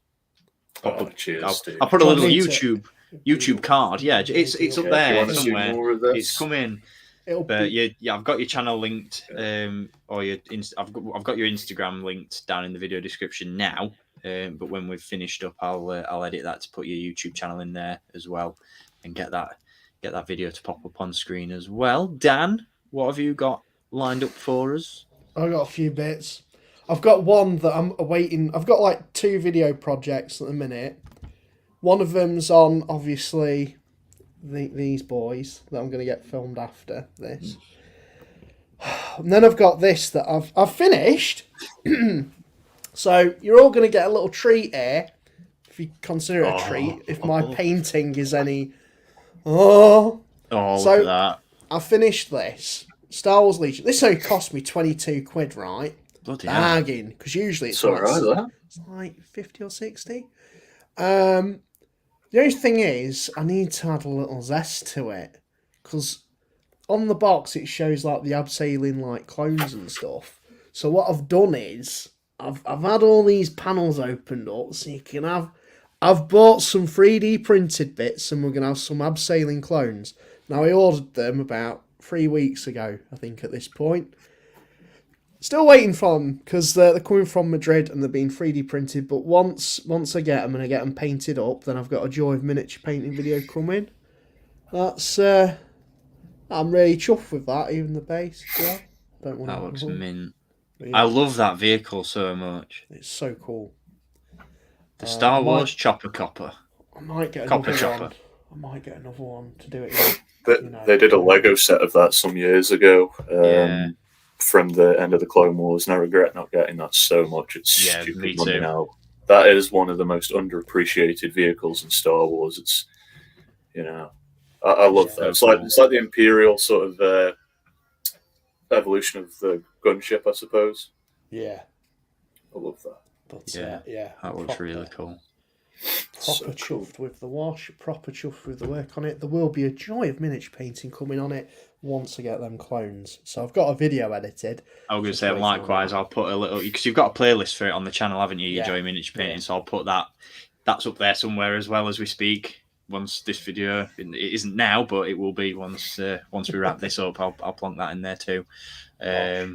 cheers, I'll put a little Need YouTube card. Yeah, it's up there somewhere. It's coming. But yeah, I've got your channel linked, or I've got your Instagram linked down in the video description now. But when we've finished up, I'll edit that to put your YouTube channel in there as well, and get that video to pop up on screen as well. Dan, what have you got lined up for us? I've got a few bits. I've got one that I'm awaiting. I've got like 2 video projects at the minute. One of them's on, obviously, these boys that I'm going to get filmed after this. And then I've got this that I've finished. So you're all going to get a little treat here, if you consider it a treat, if my painting is any... So, look at that. I finished this. Star Wars Legion. This only cost me 22 quid, right? Bloody bargain, because usually it's like 50 or 60. The only thing is, I need to add a little zest to it, because on the box it shows like the abseiling like clones and stuff. So what I've done is I've had all these panels opened up, so you can have. I've bought some 3D printed bits, and we're gonna have some abseiling clones. Now I ordered them about 3 weeks ago, I think, at this point. Still waiting for them, because they're coming from Madrid and they're being 3D printed. But once I get them and I get them painted up, then I've got a Joy of Miniature painting video coming. That's I'm really chuffed with that. Even the base, yeah. Don't want that looks mint. Yeah. I love that vehicle so much. It's so cool. The Star Wars Chopper Copper. I might get Copper another Chopper. one. I might get another one to do it. They did a Lego set of that some years ago. From the end of the Clone Wars, and I regret not getting that so much. It's stupid money now. That is one of the most underappreciated vehicles in Star Wars. It's, I love that. It's like the Imperial sort of evolution of the gunship, I suppose. Yeah, I love that. But yeah, that looks really cool. Proper chuffed with the wash, proper chuffed with the work on it. There will be a Joy of Miniature painting coming on it once I get them clones. So I've got a video edited. I was going to say, likewise, I'll put a little... Because you've got a playlist for it on the channel, haven't you? Your Joy of Miniature painting. So I'll put that... That's up there somewhere as well as we speak. Once this video... It isn't now, but it will be once we wrap this up. I'll plonk that in there too. I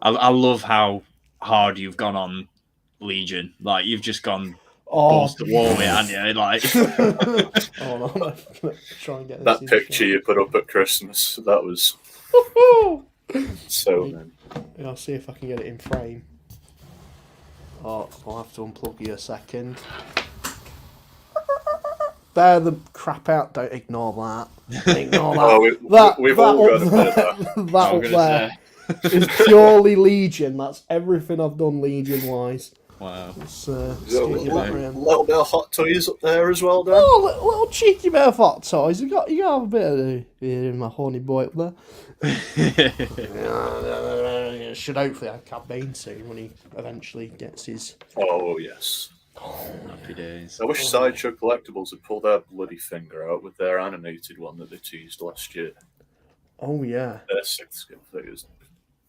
love how hard you've gone on Legion. Like, you've just gone... balls to wall with it, haven't you? Like, no, I'm gonna try and get that picture you put up at Christmas. That was so good. Yeah, I'll see if I can get it in frame. I'll have to unplug you a second. Bear the crap out. Don't ignore that. Ignore that. We've all got a bit of that. That up there is purely Legion. That's everything I've done Legion wise. wow. It's, a little bit of Hot Toys up there as well, Dan. Oh, little cheeky bit of Hot Toys. You got to have a bit of my horny boy up there. Should hopefully have Cad Bane soon when he eventually gets his. Oh yes. Happy days. I wish Sideshow Collectibles had pulled their bloody finger out with their animated one that they teased last year. Oh yeah. Their 6th figures.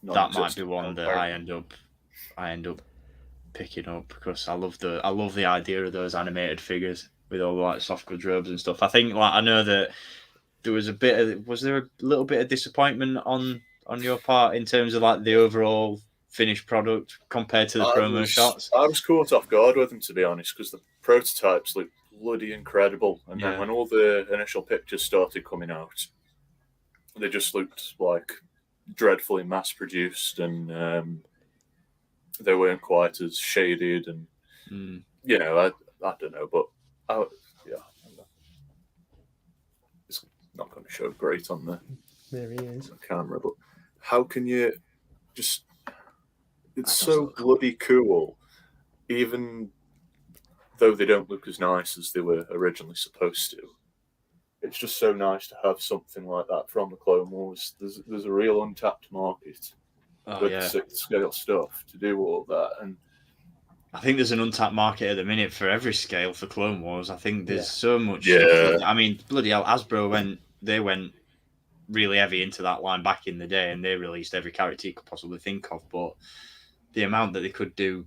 That might be one that I end up picking up, because I love the idea of those animated figures with all the like soft goods robes and stuff. I think I know that there was there a little bit of disappointment on your part in terms of like the overall finished product compared to the promo shots? I was caught off guard with them, to be honest, because the prototypes looked bloody incredible, and then when all the initial pictures started coming out, they just looked like dreadfully mass produced, and they weren't quite as shaded, and I don't know, but it's not going to show great on the camera. But how can you just? It's so bloody cool, even though they don't look as nice as they were originally supposed to. It's just so nice to have something like that from the Clone Wars. There's a real untapped market with 6 scale stuff to do all that. And I think there's an untapped market at the minute for every scale for Clone Wars. I think there's so much. Yeah. I mean, bloody hell, Hasbro went really heavy into that line back in the day, and they released every character you could possibly think of. But the amount that they could do,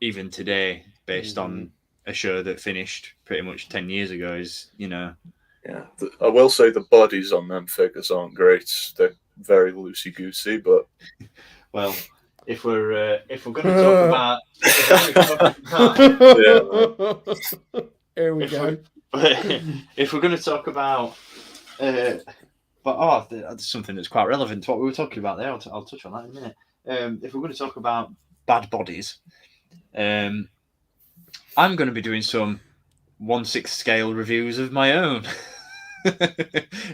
even today, based on a show that finished pretty much 10 years ago, is, you know. Yeah, I will say the bodies on them figures aren't great. They're very loosey goosey, but well. If we're going to talk about, here we go. If we're going to talk about, there's something that's quite relevant to what we were talking about there. I'll touch on that in a minute. If we're going to talk about bad bodies, I'm going to be doing some 1/6 scale reviews of my own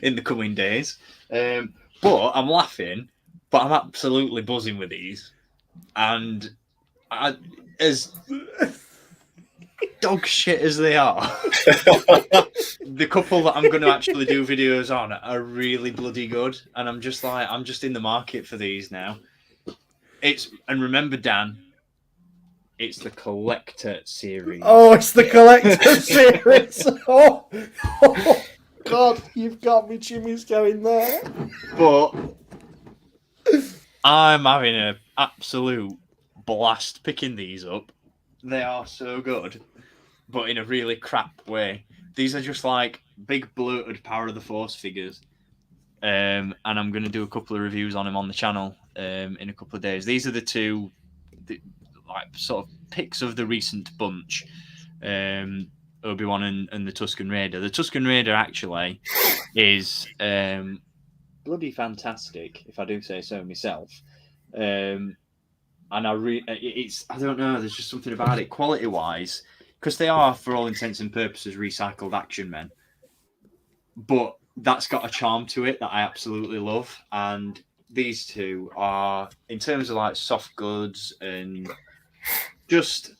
in the coming days. But I'm laughing, but I'm absolutely buzzing with these. And as dog shit as they are, the couple that I'm going to actually do videos on are really bloody good. And I'm just in the market for these now. And remember, Dan, it's the Collector series. Oh, it's the Collector series. Oh, God, you've got me Jimmy's going there. But I'm having an absolute blast picking these up. They are so good, but in a really crap way. These are just like big bloated Power of the Force figures. And I'm going to do a couple of reviews on them on the channel in a couple of days. These are the two like sort of picks of the recent bunch. Obi-Wan and the Tusken Raider. The Tusken Raider actually is bloody fantastic, if I do say so myself. And I don't know, there's just something about it quality wise, because they are, for all intents and purposes, recycled action men, but that's got a charm to it that I absolutely love. And these two are, in terms of like soft goods and just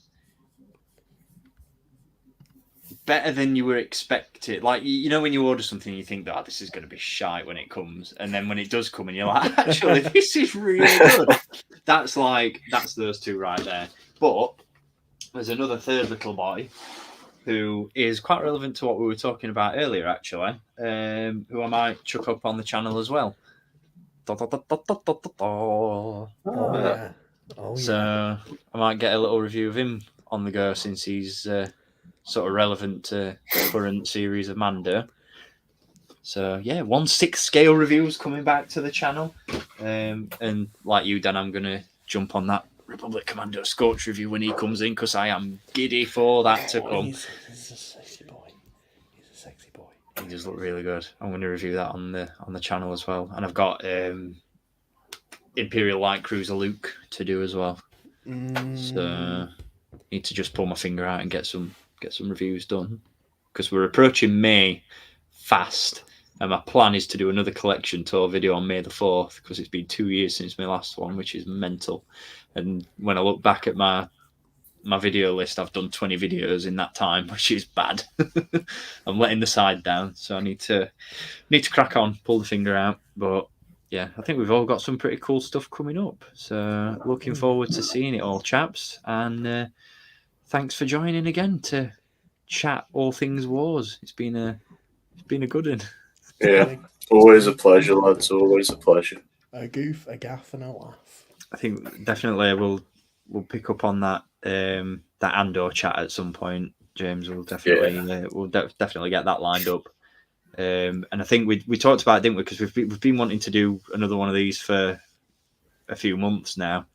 better than you were expected. Like, you know, when you order something, you think that this is going to be shite when it comes, and then when it does come, and you're like, actually, this is really good. That's those two right there. But there's another third little boy who is quite relevant to what we were talking about earlier, actually, who I might chuck up on the channel as well. So I might get a little review of him on the go, since he's sort of relevant to the current series of Mando. So yeah, 1/6 scale reviews coming back to the channel. And like you, Dan, I'm going to jump on that Republic Commando Scorch review when he comes in, because I am giddy for that to come. He's a sexy boy. He's a sexy boy. He does look really good. I'm going to review that on the channel as well. And I've got Imperial Light Cruiser Luke to do as well. So need to just pull my finger out and get some reviews done, because we're approaching May fast, and my plan is to do another collection tour video on May the 4th, because it's been 2 years since my last one, which is mental. And when I look back at my video list, I've done 20 videos in that time, which is bad. I'm letting the side down, so I need to crack on, pull the finger out. But yeah, I think we've all got some pretty cool stuff coming up, so looking forward to seeing it all, chaps. And thanks for joining again to chat all things wars. It's been a good one. Yeah, always a pleasure, lads. Always a pleasure. A goof, a gaff, and a laugh. I think definitely we'll pick up on that that Andor chat at some point. James will definitely definitely get that lined up. And I think we talked about it, didn't we? Because we've been wanting to do another one of these for a few months now.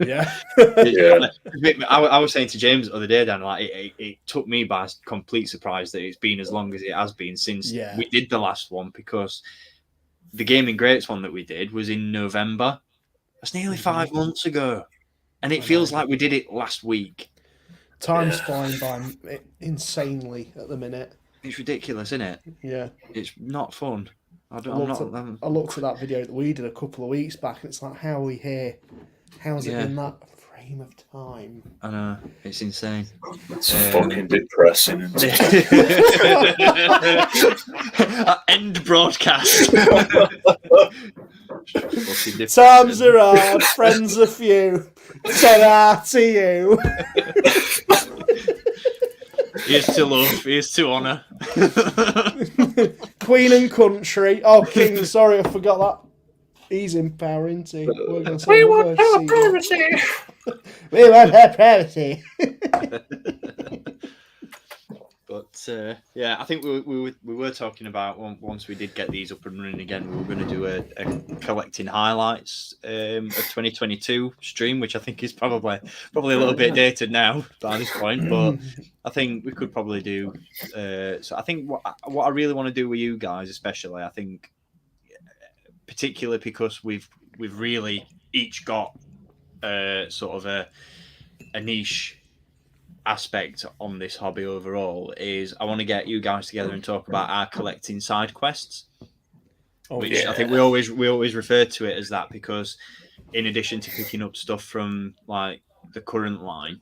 Yeah. I was saying to James the other day, Dan, like it took me by complete surprise that it's been as long as it has been since we did the last one, because the Gaming Greats one that we did was in November. That's nearly 5 months ago, and it feels like we did it last week. Time's flying by insanely at the minute. It's ridiculous, isn't it? Yeah. It's not fun. I looked at that video that we did a couple of weeks back, and it's like, how are we here? How's it in that frame of time? I know, it's insane. It's fucking depressing. End broadcast. Times are hard, friends are few. Ta-da to you. Here's to love, here's to honour. Queen and country. Oh, king, sorry, I forgot that. He's in power, isn't he? We want our privacy. We want our privacy. But yeah, I think we were talking about once we did get these up and running again, we were going to do a collecting highlights of 2022 stream, which I think is probably a little bit dated now by this point, but I think we could probably do. So I think what I really want to do with you guys, especially, I think, particularly because we've really each got sort of a niche aspect on this hobby overall, is I want to get you guys together and talk about our collecting side quests, which I think we always refer to it as that, because in addition to picking up stuff from like the current line,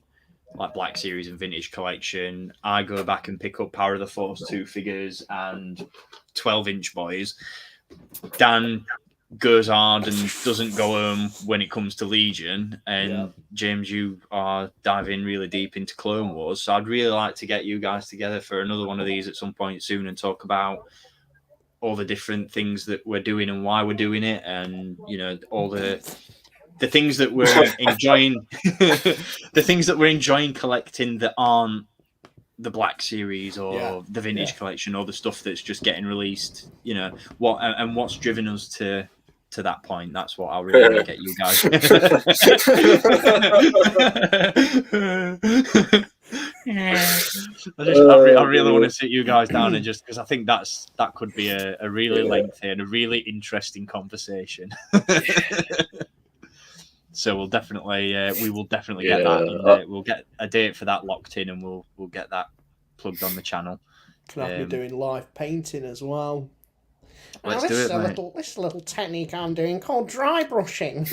like Black Series and Vintage Collection, I go back and pick up Power of the Force 2 figures and 12-inch boys. Dan goes hard and doesn't go home when it comes to Legion, and James, you are diving really deep into Clone Wars, so I'd really like to get you guys together for another one of these at some point soon and talk about all the different things that we're doing and why we're doing it, and all the things that we're enjoying the things that we're enjoying collecting that aren't the Black Series or the Vintage Collection, or the stuff that's just getting released, what's driven us to that point. That's what I really want to get you guys. I really want to sit you guys down, and just because I think that could be a really lengthy and a really interesting conversation. So we will definitely get that. We'll get a date for that locked in, and we'll get that plugged on the channel. Can have me doing live painting as well. Let's do it, mate. This little technique I'm doing called dry brushing.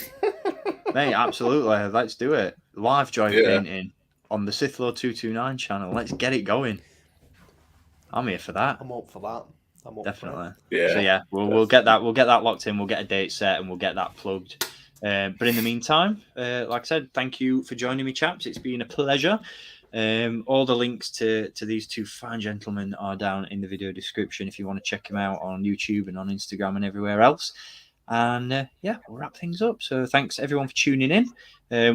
Mate, absolutely. Let's do it. Live dry painting on the Sithlo 229 channel. Let's get it going. I'm here for that. I'm up for that. Definitely. Yeah. So yeah, we'll get that locked in. We'll get a date set, and we'll get that plugged. But in the meantime, like I said, thank you for joining me, chaps. It's been a pleasure. All the links to these two fine gentlemen are down in the video description if you want to check them out on YouTube and on Instagram and everywhere else. And we'll wrap things up. So thanks everyone for tuning in.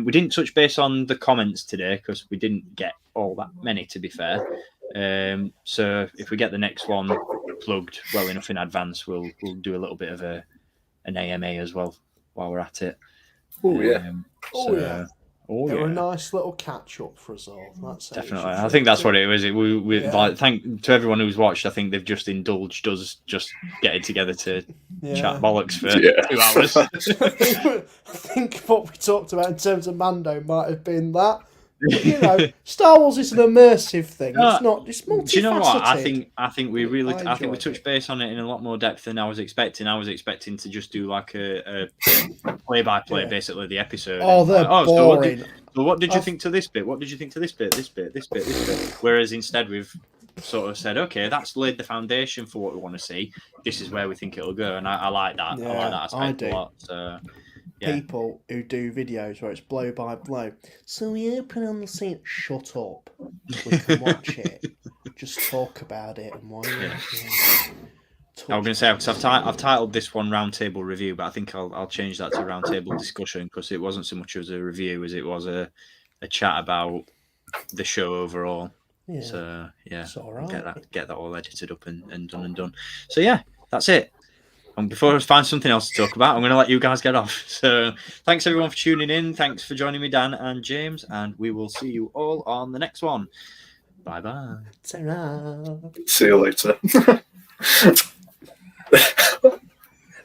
We didn't touch base on the comments today because we didn't get all that many, to be fair. So if we get the next one plugged well enough in advance, we'll do a little bit of an AMA as well while we're at it. They're a nice little catch up for us all. That's definitely. I think that's what it was. We thank to everyone who's watched. I think they've just indulged us just getting together to chat bollocks for 2 hours. I think what we talked about in terms of Mando might have been that. But, Star Wars is an immersive thing. It's not. It's multifaceted. Do you know what? I think we really. I think we touched base on it in a lot more depth than I was expecting. I was expecting to just do like a play-by-play, basically the episode. Oh, they're boring. So what did you think to this bit? What did you think to this bit? This bit. Whereas instead we've sort of said, okay, that's laid the foundation for what we want to see. This is where we think it'll go, and I like that. Yeah, I like that aspect a lot. So. Yeah. People who do videos where it's blow by blow. So we open on the scene. Shut up. We can watch it. Just talk about it and why. I was going to say, because I've titled this one Roundtable Review, but I think I'll change that to Roundtable Discussion, because it wasn't so much as a review as it was a chat about the show overall. Yeah. So it's all right. Get that all edited up and done. So yeah, that's it. And before I find something else to talk about, I'm going to let you guys get off. So thanks everyone for tuning in. Thanks for joining me, Dan and James. And we will see you all on the next one. Bye-bye. Ta-ra. See you later.